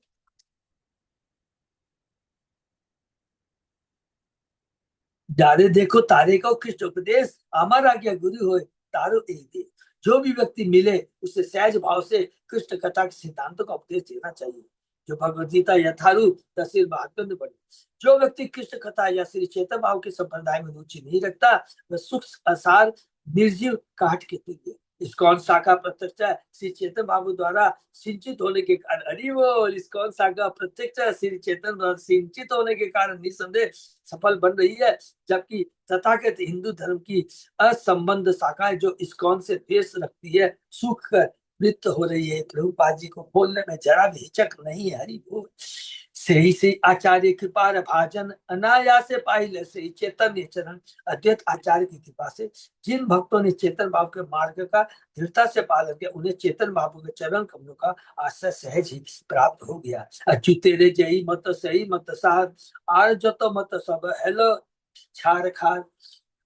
जारे देखो तारे को कृष्ण उपदेश, अमर आज्ञा गुरु होए तारो एक दे। जो भी व्यक्ति मिले उसे सहज भाव से कृष्ण कथा के सिद्धांतों का उपदेश देना चाहिए, जो भगवद गीता यथारूप तस्वीर महात्मा में पढ़े। जो व्यक्ति कृष्ण कथा या श्री चेतन भाव के संप्रदाय में रुचि नहीं रखता, वह सूक्ष्म असार निर्जीव काठ के तुल्य। इस्कॉन शाखा प्रत्यक्ष श्री चेतन बाबू द्वारा सिंचित होने के कारण, हरि बोल, इस्कॉन शाखा प्रत्यक्ष श्री चेतन द्वारा सिंचित होने के कारण निसंदेह सफल बन रही है, जबकि तथाकथित हिंदू धर्म की असंबद्ध शाखाएं जो इस्कॉन से द्वेष रखती है, सूख कर मृत हो रही है। प्रभुपाद जी को बोलने में जरा भी हिचक नहीं है। हरि बोल। सही से आचार्य कृपा भाजन अनायास से पाइले से चैतन्य चरण, अद्वैत आचार्य की कृपा से जिन भक्तों ने चेतन बाबू के मार्ग का दृढ़ता से पालन किया, उन्हें चेतन बाबू के चरण कमलों का आश्रय सहज ही प्राप्त हो गया। अच्युत तेरे जय मत सही मत सार, आर जो तो मत सब हेलो छार खार।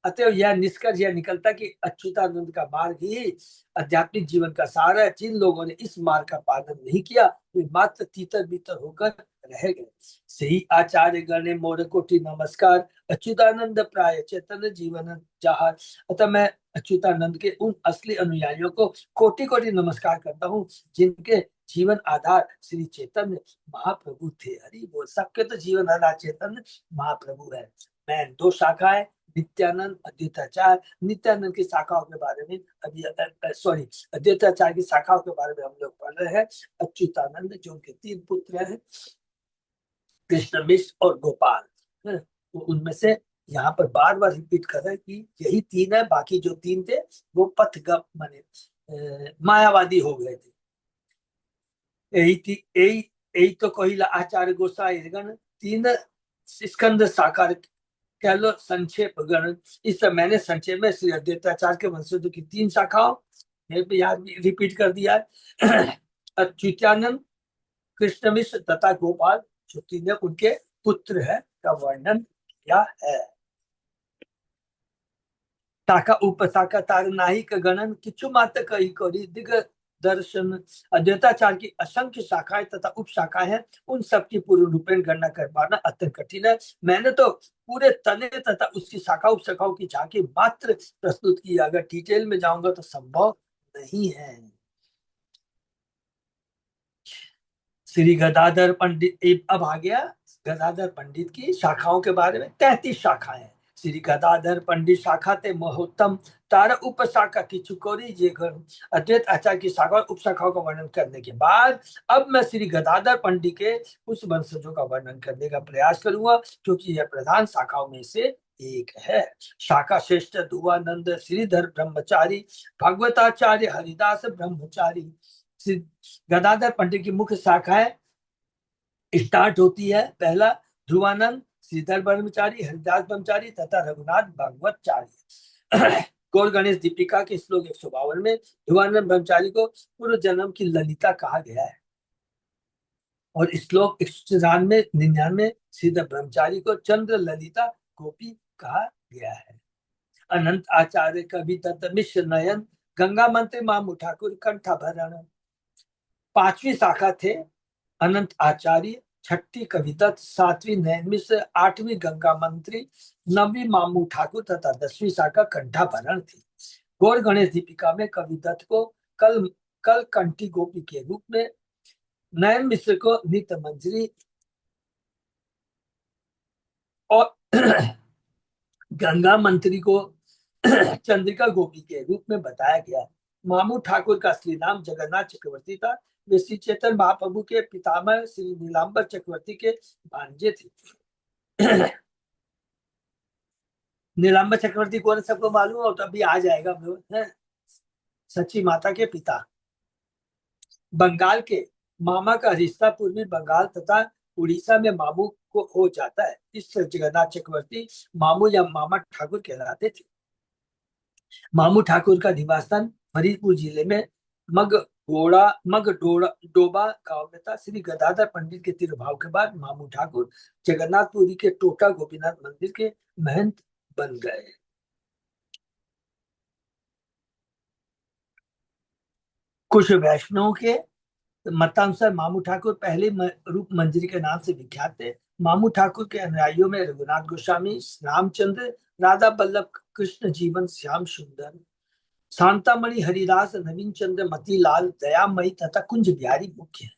अतएव यह निष्कर्ष यह निकलता कि अच्युतानंद का मार्ग ही आध्यात्मिक जीवन का सार है। जिन लोगों ने इस मार्ग का पालन नहीं किया, वे मात्र तीतर बीतर होकर रह गए। सही आचार्य गणे मोर कोटि नमस्कार, अच्युतानंद प्राय चैतन्य जीवन जहार। अतः मैं अच्युतानंद के उन असली अनुयायियों को कोटि कोटि नमस्कार करता हूँ, जिनके जीवन आधार श्री चैतन्य महाप्रभु थे। हरि बोल। सबके तो जीवन आधार चैतन्य महाप्रभु है। मैं दो शाखाएं, नित्यानंद अद्वैताचार्य, नित्यानंद की शाखाओं के बारे में अभी सॉरी अद्वैताचार्य की शाखाओं के बारे में हम लोग पढ़ रहे हैं। अच्युतानंद जो उनके तीन पुत्र हैं, कृष्ण मिश्र और गोपाल, है? तो उनमें से यहाँ पर बार बार रिपीट कर रहे हैं कि यही तीन है, बाकी जो तीन थे वो पथगप माने मायावादी हो गए थे। यही यही तो कहिला आचार्य गोसाई गण तीन स्कंद साकार कह लो संक्षेप गण। इस समय मैंने संक्षेप में श्री अद्वैताचार्य के वंशजों की 3 शाखाओं में याद रिपीट कर दिया है। अच्युतानंद, कृष्ण मिश्र तथा गोपाल जो तीनों उनके पुत्र है का वर्णन किया है। शाखा उपशाखा तार नाहिक गणन किचु मात्र कही करी दिग दर्शन। अद्वैताचार्य की असंख्य शाखाएं तथा उप शाखाएं हैं, उन सब की पूर्ण रूपेण गणना कर पाना अत्यंत कठिन है। मैंने तो पूरे तने तथा उसकी शाखा उप शाखाओं की झांकी मात्र प्रस्तुत की, अगर डिटेल में जाऊंगा तो संभव नहीं है। श्री गदाधर पंडित, अब आ गया गदाधर पंडित की शाखाओं के बारे में। 33 शाखाएं श्री गदाधर पंडित शाखा ते महोत्तम तारा उप शाखा की चुकोरी ये अद्वैत आचार्य की शाखा और उप शाखाओं का वर्णन करने के बाद अब मैं श्री गदाधर पंडित के उस वंशजों का वर्णन करने का प्रयास करूंगा, क्योंकि यह प्रधान शाखाओं में से एक है। शाखा श्रेष्ठ दुवानंद श्रीधर ब्रह्मचारी भगवताचार्य हरिदास ब्रह्मचारी। गदाधर पंडित की मुख्य शाखाएं स्टार्ट होती है। पहला ध्रुवानंद, श्रीधर ब्रह्मचारी, हरिदास ब्रह्मचारी तथा रघुनाथ भागवतचारी। गौर गणेश दीपिका के श्लोक 152 में ध्रुवानंद ब्रह्मचारी को पूर्व जन्म की ललिता कहा गया है, और श्लोक 199 श्रीधर ब्रह्मचारी को चंद्र ललिता गोपी कहा गया है। अनंत आचार्य कवि दत्त मिश्र नयन गंगा मंत्री मामू ठाकुर कंठाभरण। 5वीं शाखा थे अनंत आचार्य, 6ठी कविदत्त, 7वीं नयन मिश्र, 8वीं गंगा मंत्री, 9वीं मामू ठाकुर तथा 10वीं शाखा कंठाभरण थी। गौर गणेश दीपिका में कविदत्त को कल कल कंठी गोपी के रूप में, नयन मिश्र को नित्य मंजरी और गंगा मंत्री को चंद्रिका गोपी के रूप में बताया गया। मामू ठाकुर का असली नाम जगन्नाथ चक्रवर्ती था। वे श्री चैतन्य महाप्रभु के पितामह श्री नीलांबर चक्रवर्ती के भांजे थे। नीलांबर चक्रवर्ती कौन, सबको मालूम हो तो अभी आ जाएगा। सची माता के पिता। बंगाल के मामा का रिश्ता पूर्वी बंगाल तथा उड़ीसा में मामू को हो जाता है। इस जगन्नाथ चक्रवर्ती मामू या मामा ठाकुर कहलाते थे। मामू ठाकुर का निवास स्थान फरीदपुर जिले में डोबा गांव में था। श्री गदाधर पंडित के तिरुभाव के बाद मामू ठाकुर जगन्नाथपुरी के टोटा गोपीनाथ मंदिर के महंत बन गए। कुछ वैष्णव के मतानुसार मामू ठाकुर पहले रूप मंजरी के नाम से विख्यात थे। मामू ठाकुर के अनुयायियों में रघुनाथ गोस्वामी, रामचंद्र, राधा बल्लभ, कृष्ण जीवन श्याम सुंदर, शांतामणि, हरिदास, नवीन चंद्र, मतीलाल, दयामयी तथा कुंज बिहारी मुख्य है।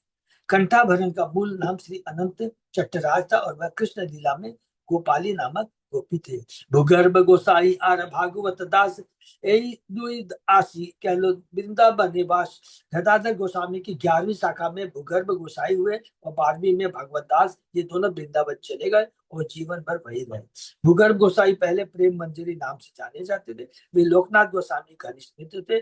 कंठाभरण का मूल नाम श्री अनंत चट्टराज था और वह कृष्ण लीला में गोपाली नामक गोपी थे। भूगर्भ गोसाई आर भागवत दास यही दुई आसी कह लो वृंदावन निवास। गदाधर गोस्वामी की 11वीं शाखा में भूगर्भ गोसाई हुए और 12वीं में भागवत दास। ये दोनों वृंदावन चले गए और जीवन भर वही रहे। भूगर्भ गोसाई पहले प्रेम मंजरी नाम से जाने जाते थे। वे लोकनाथ गोस्वामी का मित्र थे,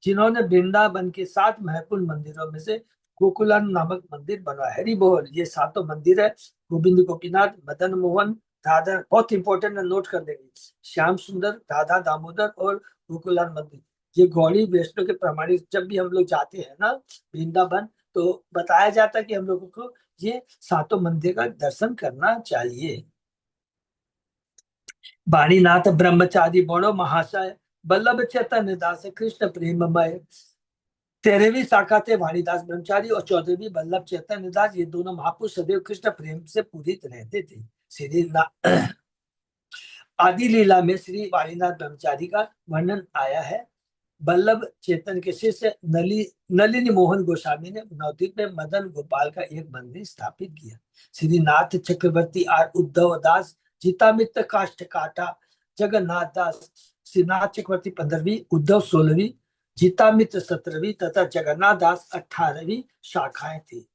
जिन्होंने वृंदावन के 7 महत्वपूर्ण मंदिरों में से गोकुलान नामक मंदिर बनवाया। हरि बोल। ये 7 मंदिर है, गोविंद गोपीनाथ, मदन मोहन, राधा, बहुत इंपॉर्टेंट नोट कर देंगे, श्याम सुंदर, राधा दामोदर और गोकुलान मंदिर। ये गौड़ी वैष्णव के प्रमाणित। जब भी हम लोग जाते हैं ना वृंदावन, तो बताया जाता है कि हम लोगों को ये 7 मंदिर का दर्शन करना चाहिए। वाणीनाथ ब्रह्मचारी बड़ो महाशय, बल्लभ चैतन्य दास कृष्ण प्रेममय। 13वीं शाखा थे वाणीदास ब्रह्मचारी और 14वीं बल्लभ चैतन्य दास। ये दोनों महापुरुष सदैव कृष्ण प्रेम से पूरित रहते थे। श्री आदि लीला में श्री वाणीनाथ ब्रह्मचारी का वर्णन आया है। बल्लभ चेतन के शिष्य नलिनी मोहन गोस्वामी ने नवद्वीप में मदन गोपाल का एक मंदिर स्थापित किया। श्री नाथ चक्रवर्ती आर उद्धव दास, जीतामित्र काष्ठ काटा, जगन्नाथ दास। श्रीनाथ चक्रवर्ती 15वीं, उद्धव 16वीं, जीतामित्र 17वीं तथा जगन्नाथ दास 18वीं शाखाएं थी।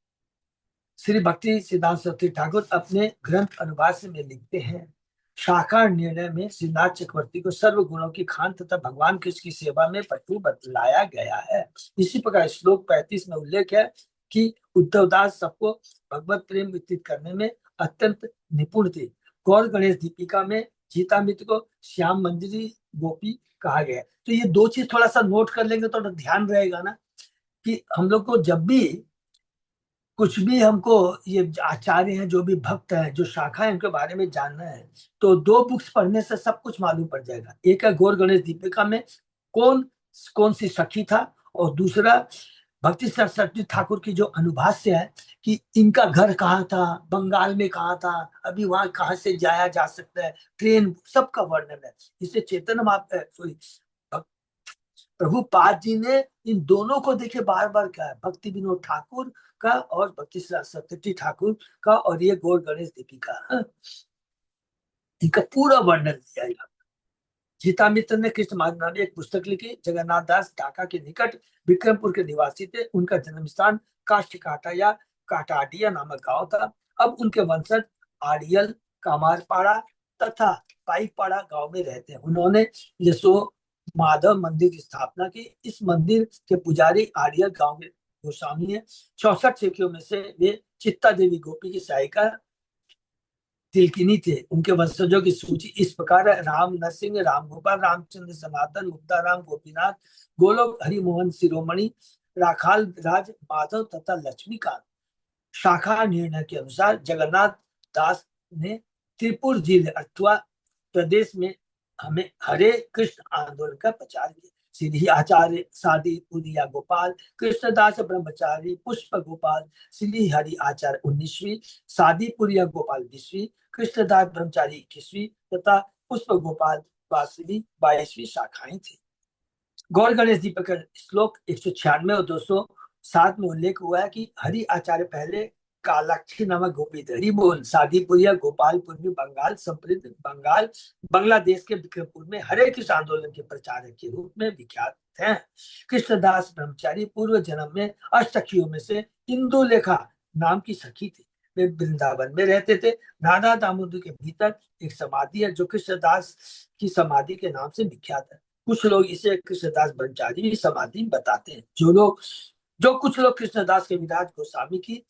श्री भक्ति सिद्धांत सरस्वती ठाकुर अपने ग्रंथ अनुवाद में लिखते हैं, शाखा निर्णय में श्रीनाथ चक्रवर्ती को सर्व गुणों की खान तथा भगवान कृष्ण की सेवा में पटु बतलाया गया है। इसी प्रकार श्लोक 35 में उल्लेख है कि उद्धवदास सबको भगवत प्रेम विकसित करने में अत्यंत निपुण थे। गौर गणेश दीपिका में जीता मित्र को श्याम मंजरी गोपी कहा गया है। तो ये दो चीज थोड़ा सा नोट कर लेंगे तो ध्यान रहेगा ना, कि हम लोग को जब भी कुछ भी हमको ये आचार्य हैं, जो भी भक्त हैं, जो शाखा है, उनके बारे में जानना है, तो दो बुक्स पढ़ने से सब कुछ मालूम पड़ जाएगा। एक है गौर गणेश दीपिका में कौन कौन सी सखी था, और दूसरा भक्ति सरस्वती ठाकुर की जो अनुभाष्य है कि इनका घर कहाँ था, बंगाल में कहाँ था, अभी वहां कहाँ से जाया जा सकता है, ट्रेन, सबका वर्णन है। इसे चेतन सॉरी प्रभुपाद जी ने इन दोनों को देखे बार बार कहा है, भक्ति विनोद ठाकुर का और भक्ति सरस्वती ठाकुर का, और ये गौर गणेश दीपिका, इनका पूरा वर्णन दिया है। जीता मित्र ने कृष्ण मार्ग नाम एक पुस्तक लिखी। जगन्नाथ दास ढाका के निकट विक्रमपुर के निवासी थे। उनका जन्म स्थान काष्ठकाटा या काटाडिया नामक गांव था। अब उनके वंशज आड़ियल, कामारपाड़ा तथा पाईपाड़ा गांव में रहते हैं। उन्होंने यशो माधव मंदिर की स्थापना की। इस मंदिर के पुजारी आड़ियल गांव के गोस्वामी है। 64 शिष्यों में से वे चित्ता देवी गोपी की सहायिका तिलकिनी थे। उनके वंशजों की सूची इस प्रकार है: राम नरसिंह, राम गोपाल, रामचंद्र, सनातन, मुक्ताराम, गोपीनाथ, गोलोक, हरिमोहन, शिरोमणि, राखाल राज, माधव तथा लक्ष्मीकांत। शाखा निर्णय के अनुसार जगन्नाथ दास ने त्रिपुर जिले अथवा प्रदेश में हमें हरे कृष्ण आंदोलन का प्रचार किया। श्री आचार्य सादी पुरिया गोपाल, कृष्णदास ब्रह्मचारी, पुष्प गोपाल, श्री हरि आचार्य 19वीं, सादी पुरिया गोपाल 20वीं, कृष्णदास ब्रह्मचारी 21वीं तथा पुष्प गोपाल 22वीं शाखाएं थी। गौर गणेश दीपक श्लोक 196 और 207 में उल्लेख हुआ है कि हरि आचार्य पहले कालाक्षी नामक गोपी थे। हरि बोल सादीपुरिया गोपालपुर में बंगाल समृद्ध बंगाल बांग्लादेश के विक्रमपुर में हरे कृष्ण आंदोलन के प्रचारक के रूप में विख्यात हैं। कृष्णदास ब्रह्मचारी पूर्व जन्म में अष्टसखियों में से इंदुलेखा नाम की सखी थी। वे वृंदावन में रहते थे। राधा दामोदर के भीतर एक समाधि है जो कृष्णदास की समाधि के नाम से विख्यात है। कुछ लोग इसे कृष्णदास ब्रह्मचारी समाधि बताते हैं। जो कुछ लोग कृष्णदास कविराज गोस्वामी की,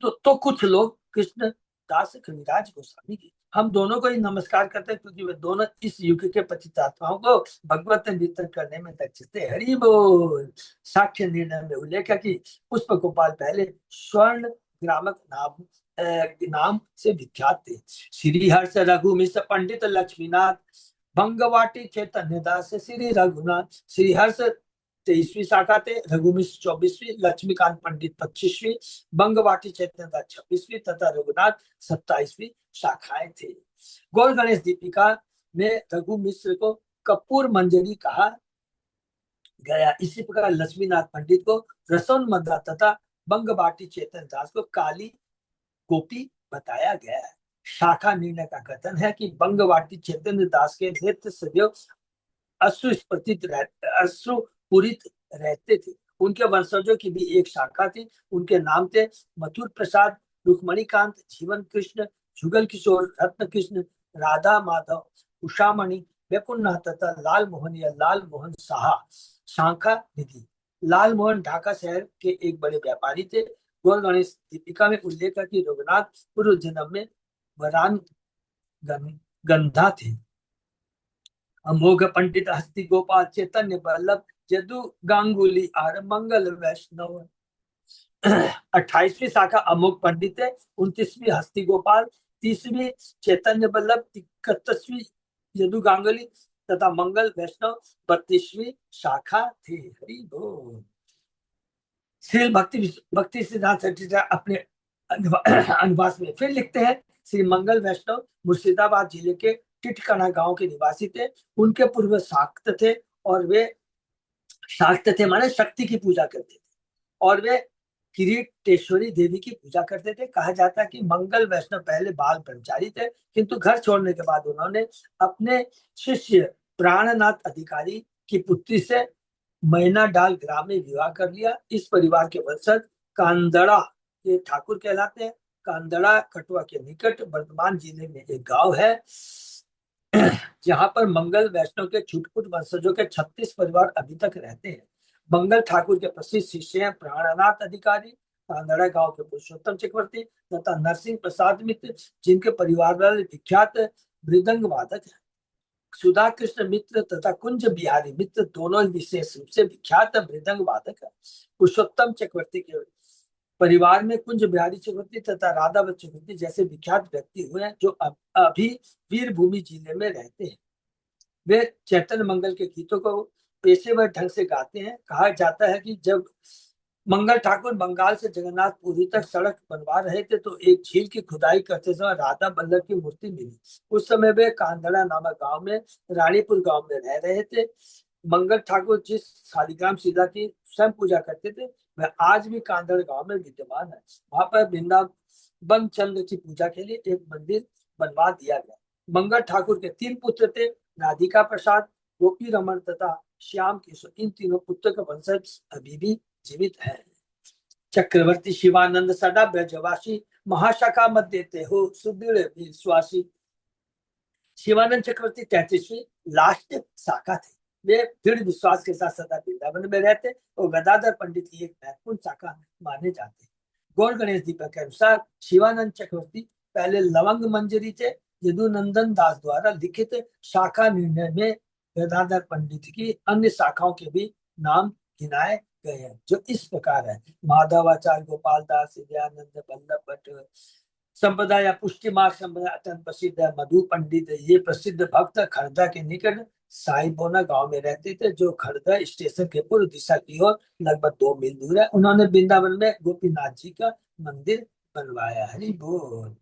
तो कुछ लोग कृष्णदास कविराज गोस्वामी की। हम दोनों को ही नमस्कार करते हैं क्योंकि वे दोनों इस युग के पतितात्माओं को भगवत वितरण करने में दक्ष थे। हरि बोल। साक्ष्य निर्णय में उल्लेख है कि पुष्प गोपाल पहले स्वर्ण ग्रामक नाम से विख्यात थे। श्री हर्ष रघु मिश्र पंडित लक्ष्मीनाथ भंगवाटी चैतन्य दास, श्री रघुनाथ श्री हर्ष 23वीं शाखा थे, रघुमिश्र 24वीं, लक्ष्मीकांत पंडित 25वीं, बंगवाटी चैतन्य दास 26वीं तथा रघुनाथ 27वीं शाखाएं थे। गौर गणेश दीपिका में रघु मिश्र को कपूर मंजरी कहा गया। इसी प्रकार लक्ष्मीनाथ पंडित को रसोन मद्दा तथा बंगवाटी चैतन्य दास को काली गोपी बताया गया है। शाखा निर्णय का कथन है कि बंगवाटी चैतन्य दास के नेत्र सदैव अश्रुपूरित रहते थे। उनके वंशजों की भी एक शाखा थी। उनके नाम थे मथुर प्रसाद, रुक्मणीकांत, जीवन कृष्ण, जुगल किशोर, रत्न कृष्ण, राधा माधव, उषामणि, बेकुन्नाथ तथा लाल मोहन या लाल मोहन साहा। शाखा निधि लाल मोहन ढाका शहर के एक बड़े व्यापारी थे। गौर गणेश दीपिका में उल्लेख है कि रघुनाथ पूर्व जन्म में वरान गंधा थे। अमोघ पंडित हस्ति गोपाल चैतन्य वल्लभ जदु गांगुली आर मंगल वैष्णव। 28वीं शाखा अमोघ पंडित है। 29वीं हस्ति गोपाल, 30वीं चैतन्य वल्लभ, 31वीं यदु गांगुली तथा मंगल वैष्णव 32वीं शाखा थी। हरि बोल। श्री भक्ति सिद्धांत अपने अनुवाद में फिर लिखते हैं, श्री मंगल वैष्णव मुर्शिदाबाद जिले के टिटकाना गांव के निवासी थे। उनके पूर्व शाक्त थे और वे शाक्त थे माने शक्ति की पूजा करते थे और वे किरीटेश्वरी देवी की पूजा करते थे। कहा जाता है कि मंगल वैष्णव पहले बाल ब्रह्मचारी थे, किंतु घर छोड़ने के बाद उन्होंने अपने शिष्य प्राणनाथ अधिकारी की पुत्री से मैना डाल ग्राम में विवाह कर लिया। इस परिवार के वंशज कांदड़ा के ठाकुर कहलाते हैं। कांदड़ा कटवा के निकट वर्तमान जिले में एक गांव है जहां पर मंगल वैष्णव के छुटपुट वंशजों के 36 परिवार अभी तक रहते हैं। मंगल ठाकुर के प्रसिद्ध शिष्य हैं प्राणनाथ अधिकारी, कांदड़ा गांव के पुरुषोत्तम चक्रवर्ती तथा नरसिंह प्रसाद मित्र, जिनके परिवार वाले विख्यात मृदंग वादक है। सुधा कृष्ण मित्र तथा कुंज बिहारी मित्र दोनों ही विशेष रूप से विख्यात मृदंग वादक है। पुरुषोत्तम चक्रवर्ती के परिवार में कुंज बिहारी चक्रवर्ती तथा राधा चक्रवर्ती जैसे विख्यात व्यक्ति हुए हैं, जो अभी वीरभूमि जिले में रहते हैं। वे चैतन्य मंगल के गीतों को पेशेवर ढंग से गाते हैं। कहा जाता है कि जब मंगल ठाकुर बंगाल से जगन्नाथपुरी तक सड़क बनवा रहे थे, तो एक झील की खुदाई करते समय राधा बल्लभ की मूर्ति मिली। उस समय वे कांदड़ा नामक गांव में रानीपुर गांव में रह रहे थे। मंगल ठाकुर जिस शालिग्राम शिला की स्वयं पूजा करते थे, वह आज भी कांदड़ गांव में विद्यमान है। वहां पर वृंदावन चंद्र की पूजा के लिए एक मंदिर बनवा दिया गया। मंगल ठाकुर के 3 पुत्र थे, राधिका प्रसाद, गोपी रमन तथा श्याम किशोर। इन तीनों पुत्र का वंशज अभी भी जीवित है। चक्रवर्ती शिवानंद सदा ब्रजवासी, महाशाखा मत देते हो सुदृढ़ विश्वासी। शिवानंद चक्रवर्ती 33वीं लास्ट शाखा थे। वे दृढ़ विश्वास के साथ सदा वृंदावन में रहते और गदाधर पंडित की एक महत्वपूर्ण शाखा माने जाते। गौर गणेश दीपक के अनुसार शिवानंद चक्रवर्ती पहले लवंग मंजरी थे। यदुनंदन दास द्वारा लिखित शाखा निर्णय में गदाधर पंडित की अन्य शाखाओं के भी नाम गिनाए गए हैं, जो इस प्रकार है: माधवाचार्य, गोपाल दास, दयानंद, बल्लभ भट्ट। संप्रदाय या पुष्टि मार्ग संप्रदाय अत्यंत प्रसिद्ध है। मधु पंडित ये प्रसिद्ध भक्त खर्दा के निकट साईबोना गांव में रहते थे, जो खर्दा स्टेशन के पूर्व दिशा की ओर लगभग 2 मील दूर है। उन्होंने वृंदावन में गोपीनाथ जी का मंदिर बनवाया। हरि बोल।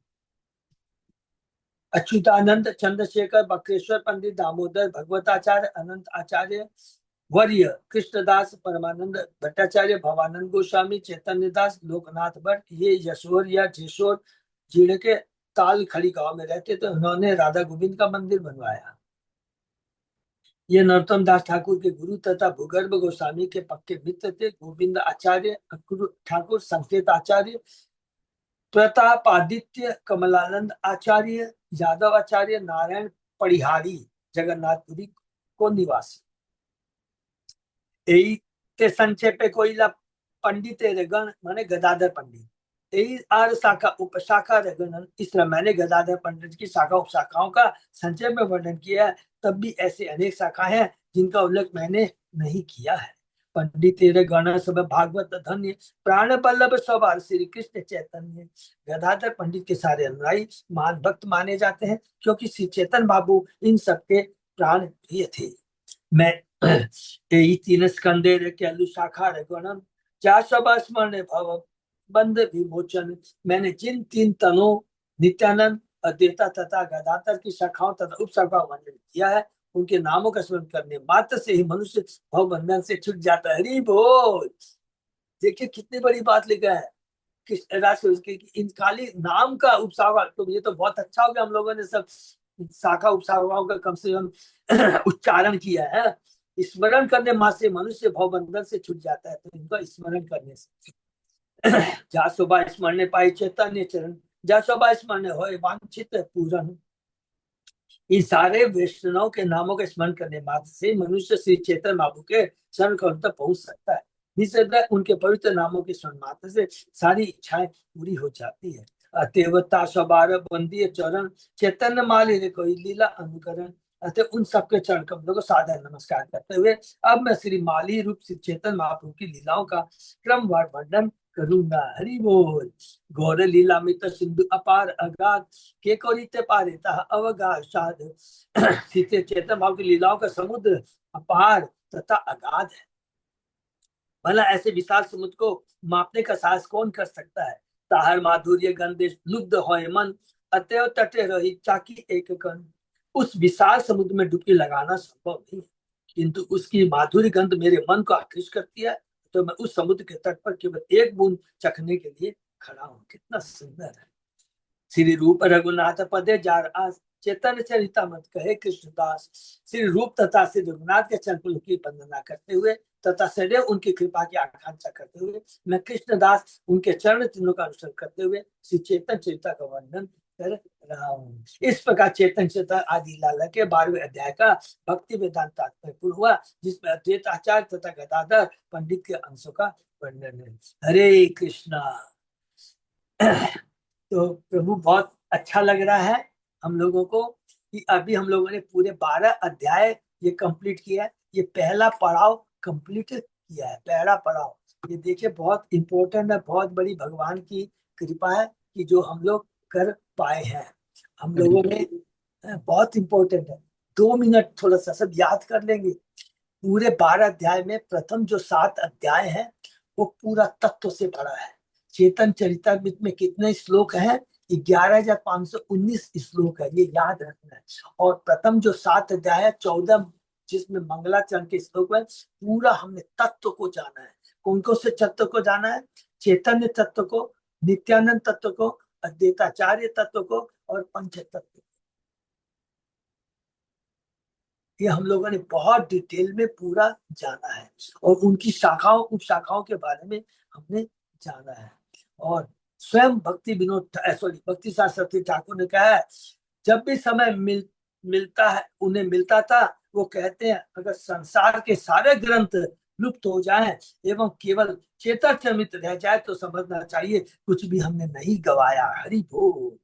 अच्युतानंद, चंद्रशेखर, बक्रेश्वर पंडित, दामोदर, भगवताचार्य, अनंत आचार्य वर्य, कृष्णदास, परमानंद भट्टाचार्य, भवानंद गोस्वामी, चैतन्य दास, लोकनाथ भट्ट ये यशोर या जेशोर जिले के ताल खड़ी गांव में रहते थे। उन्होंने राधा गोविंद का मंदिर बनवाया। ये नरोत्तम दास ठाकुर के गुरु तथा भूगर्भ गोस्वामी के पक्के मित्र थे। गोविंद आचार्य, ठाकुर, संकेत आचार्य, प्रताप आदित्य, कमलानंद आचार्य, यादव आचार्य, नारायण परिहारी जगन्नाथपुरी को निवासी। यही ते संक्षेपे कोइला पंडित गण माने गदाधर पंडित। यही आर शाखा उपशाखा रगणन। इस तरह मैंने गदाधर पंडित की शाखा उपशाखाओं का संक्षेप में वर्णन किया है। तब भी ऐसे अनेक शाखाएं हैं जिनका उल्लेख मैंने नहीं किया है। पंडित गण सब भागवत धन्य, प्राण बल्लभ सवार श्री कृष्ण चैतन्य। गदाधर पंडित के सारे अनुयायी महान भक्त माने जाते हैं, क्योंकि श्री चैतन्य बाबू इन सबके प्राण प्रिय थे। मैं यही 3 स्कंदे केलु शाखा गणन, 400 स्मरण भव बंद विमोचन। मैंने जिन 3 तनों नित्यानंद, अद्वैता तथा गदाधर की शाखाओं तथा उपशाखाओं का वर्णन किया है, उनके नामों का स्मरण करने मात्र से ही मनुष्य भव बंधन से छूट जाता है। हरि बोल। देखिए कितनी बड़ी बात लिखा है किस इन खाली नाम का उपशाखा। तो ये तो बहुत अच्छा हो गया, हम लोगों ने सब शाखा उपशाखाओं का कम से कम उच्चारण किया है। स्मरण करने मात्र से मनुष्य भव बंधन से छूट जाता है। तो इनका स्मरण करने से जा शोभा स्मरण पाई चैतन्य चरण, जा शोभा स्मरण हो वांछित पूरण। इन सारे वैष्णव के नामों का स्मरण करने मात्र से मनुष्य श्री चैतन्य बाबू के शरण कमल तक पहुंच सकता है। निश्चय उनके पवित्र नामों के स्मरण मात्र से सारी इच्छाएं पूरी हो जाती है। अतएवता सबार बंदी चरण, चैतन्य माली कोई लीला अनुकरण। अतः उन सबके चरण कमलों को सादर नमस्कार करते हुए अब मैं श्री माली रूप श्री चैतन्य महाप्रभु की लीलाओं का क्रमवार वर्णन करूंगा। हरि बोल। गौर लीला मित सिंधु अपार अगाध, के कौरिते पारिता अवगाध साध। सीते चैतन्य भाव की लीलाओं का समुद्र अपार तथा अगाध है। भला ऐसे विशाल समुद्र को मापने का साहस कौन कर सकता है। ताहर माधुर्य गंधे लुब्ध होए मन, अतएव तटे रही चाकी एक कण। उस विशाल समुद्र में डुबकी लगाना संभव नहीं, किंतु उसकी माधुर्य गंध मेरे मन को आकृष्ट करती है। तो मैं उस समुद्र के तट पर केवल एक बूंद चखने के लिए खड़ा हूँ। कितना सुंदर है। श्री रूप रघुनाथ पदे जार आस, चैतन्य चरितामृत कहे कृष्णदास। श्री रूप तथा श्री रघुनाथ के चरण की वंदना करते हुए तथा सदैव उनकी कृपा की आकांक्षा करते हुए मैं कृष्णदास उनके चरण चिन्हों का अनुसरण करते हुए श्री चैतन्य चरिता का वर्णन कर रहा हूँ। इस प्रकार चैतन्य चरिता आदि लाला के 12वें अध्याय का भक्ति वेदांत तात्पर्य पूर्ण हुआ, जिसमें अद्वैत आचार्य तथा गदाधर पंडित के अंशों का वर्णन है। हरे कृष्णा। तो प्रभु बहुत अच्छा लग रहा है हम लोगों को कि अभी हम लोगों ने पूरे 12 अध्याय ये कंप्लीट किया है। ये पहला पड़ाव कंप्लीट किया है, पहला पड़ाव। ये देखिए बहुत इंपॉर्टेंट है, बहुत बड़ी भगवान की कृपा है कि जो हम लोग कर पाए हैं। हम लोगों ने बहुत इंपॉर्टेंट है। 2 मिनट थोड़ा सा सब याद कर लेंगे। पूरे 12 अध्याय में प्रथम जो 7 अध्याय हैं वो पूरा तत्व से भरा है। चेतन चरितामृत में कितने श्लोक हैं? 11,519 श्लोक है, ये याद रखना है। और प्रथम जो 7 अध्याय है, 14 जिसमें मंगलाचरण के श्लोक है, पूरा हमने तत्व को जाना है। कौन कौन से तत्व को जाना है? चैतन्य तत्व को, नित्यानंद तत्व को, अद्वैताचार्य तत्व को और पंच तत्व को। ये हम लोगों ने बहुत डिटेल में पूरा जाना है और उनकी शाखाओं उप शाखाओं के बारे में हमने जाना है। और स्वयं भक्ति शास्त्री ठाकुर ने कहा है, जब भी समय मिलता है, उन्हें मिलता था, वो कहते हैं अगर संसार के सारे ग्रंथ लुप्त हो जाएं एवं केवल चेतन रह जाए तो समझना चाहिए कुछ भी हमने नहीं गवाया। हरि बोल।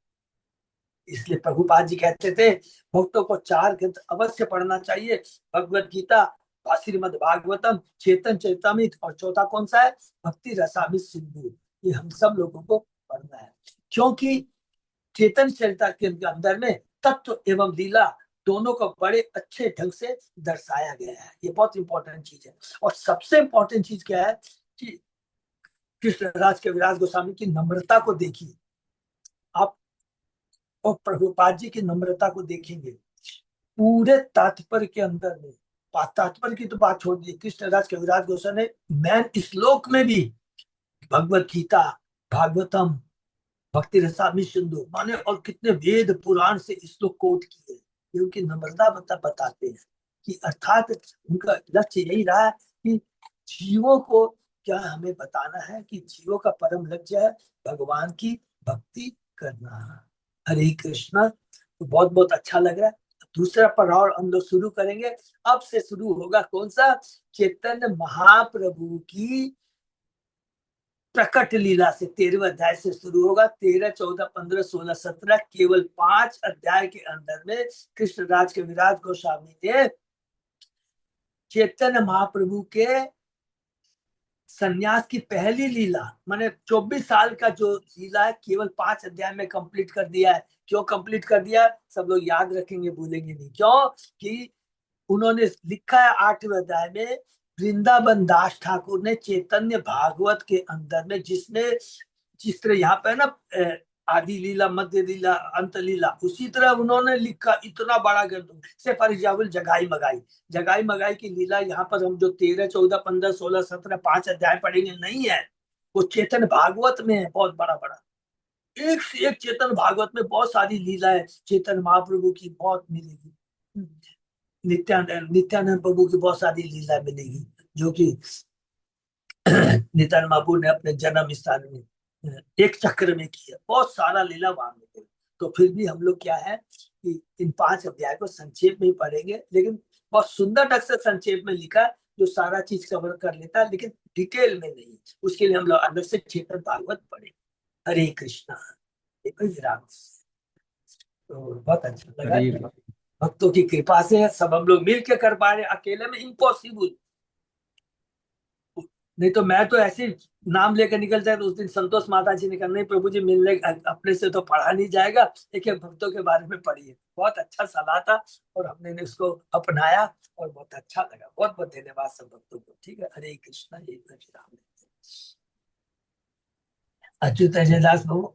इसलिए प्रभुपाद जी कहते थे भक्तों को 4 ग्रंथ अवश्य पढ़ना चाहिए, भगवत गीता, श्रीमद् भागवतम, चेतन चरितामृत और चौथा कौन सा है? भक्ति रसामृत सिंधु। ये हम सब लोगों को पढ़ना है, क्योंकि चेतन चरिता के अंदर में तत्व एवं लीला दोनों को बड़े अच्छे ढंग से दर्शाया गया है। ये बहुत इंपॉर्टेंट चीज है। और सबसे इंपॉर्टेंट चीज क्या है कि कृष्णराज के विराज गोस्वामी की नम्रता को देखिए आप, और प्रभुपाद जी की नम्रता को देखेंगे पूरे तात्पर्य के अंदर में। तात्पर्य की तो बात छोड़ दी, कृष्णराज कविराज गोस्वामी ने मैन श्लोक में भी भगवत गीता, भागवतम, भक्ति रसामृत सिंधु माने और कितने वेद पुराण से श्लोक कोट किए। ये उनकी नम्रता बताते हैं कि अर्थात उनका लक्ष्य यही रहा है कि जीवों को क्या हमें बताना है कि जीवों का परम लक्ष्य है भगवान की भक्ति करना। हरे कृष्णा। तो बहुत बहुत अच्छा लग रहा है। दूसरा पड़ाव हम लोग शुरू करेंगे। अब से शुरू होगा कौन सा? चैतन्य महाप्रभु की प्रकट लीला से 13वें अध्याय से शुरू होगा। 13, 14, 15, 16, 17 केवल 5 अध्याय के अंदर में कृष्णराज के विराज गोस्वामी ने चैतन्य महाप्रभु के संन्यास की पहली लीला माने 24 साल का जो लीला है केवल 5 अध्याय में कंप्लीट कर दिया है। क्यों कंप्लीट कर दिया? सब लोग याद रखेंगे, भूलेंगे नहीं। क्यों कि उन्होंने लिखा है 8वें अध्याय में, वृंदावन दास ठाकुर ने चैतन्य भागवत के अंदर में जिसने जिस तरह यहाँ पे ना आदि लीला, मध्य लीला, अंत लीला, उसी तरह उन्होंने लिखा इतना बड़ा ग्रंथ से। फॉर एग्जाम्पल जगाई मगाई की लीला यहाँ पर हम जो 13, 14, 15, 16, 17 5 अध्याय पढ़ेंगे नहीं है, वो चेतन भागवत में है। बहुत बड़ा बड़ा एक से एक चेतन भागवत में बहुत सारी लीला है चेतन महाप्रभु की, बहुत मिलेगी। नित्यानंद प्रभु की बहुत सारी लीला मिलेगी जो कि नित्यानंद महाप्रभु ने अपने जन्म स्थान में एक चक्र में किया। बहुत सारा लीला वहां मिलेगा। तो फिर भी हम लोग क्या है कि इन 5 अध्याय को संक्षेप में ही पढ़ेंगे, लेकिन बहुत सुंदर ढंग से संक्षेप में लिखा है जो सारा चीज कवर कर लेता है, लेकिन डिटेल में नहीं। उसके लिए हम लोग अलग से चेतन भागवत पढ़ेंगे। हरे कृष्णा। विराम। तो बहुत अच्छा लगा, भक्तों की कृपा से सब हम लोग मिल के कर पा रहे। अकेले में इम्पॉसिबल। नहीं तो मैं तो ऐसे नाम लेकर निकल जाए तो उस दिन संतोष माता जी ने कहा नहीं प्रभु जी, मिलने अपने से तो पढ़ा नहीं जाएगा, एक एक भक्तों के बारे में पढ़िए। बहुत अच्छा सलाह था और हमने उसको अपनाया और बहुत अच्छा लगा। बहुत बहुत धन्यवाद सब भक्तों को। ठीक है, हरे कृष्णा। ये राम। अच्युत अजय दास बाबू,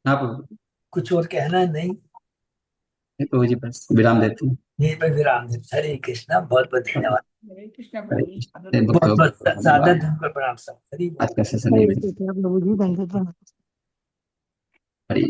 हाँ प्रभु। कुछ और कहना है? नहीं, नहीं प्रभु जी, बस विराम देते हैं। यहीं पर विराम दे। हरे कृष्णा। बहुत बहुत धन्यवाद। हरे कृष्णा हरे प्रभु जी। कृष्ण बहुत भक्तों बहुत को सादर धन्यवाद। धन्यवाद, प्रणाम सब। हरि बोल। आज का सेशन हरे यही। कृष्णा प्रभु जी। धन्यवाद। हरि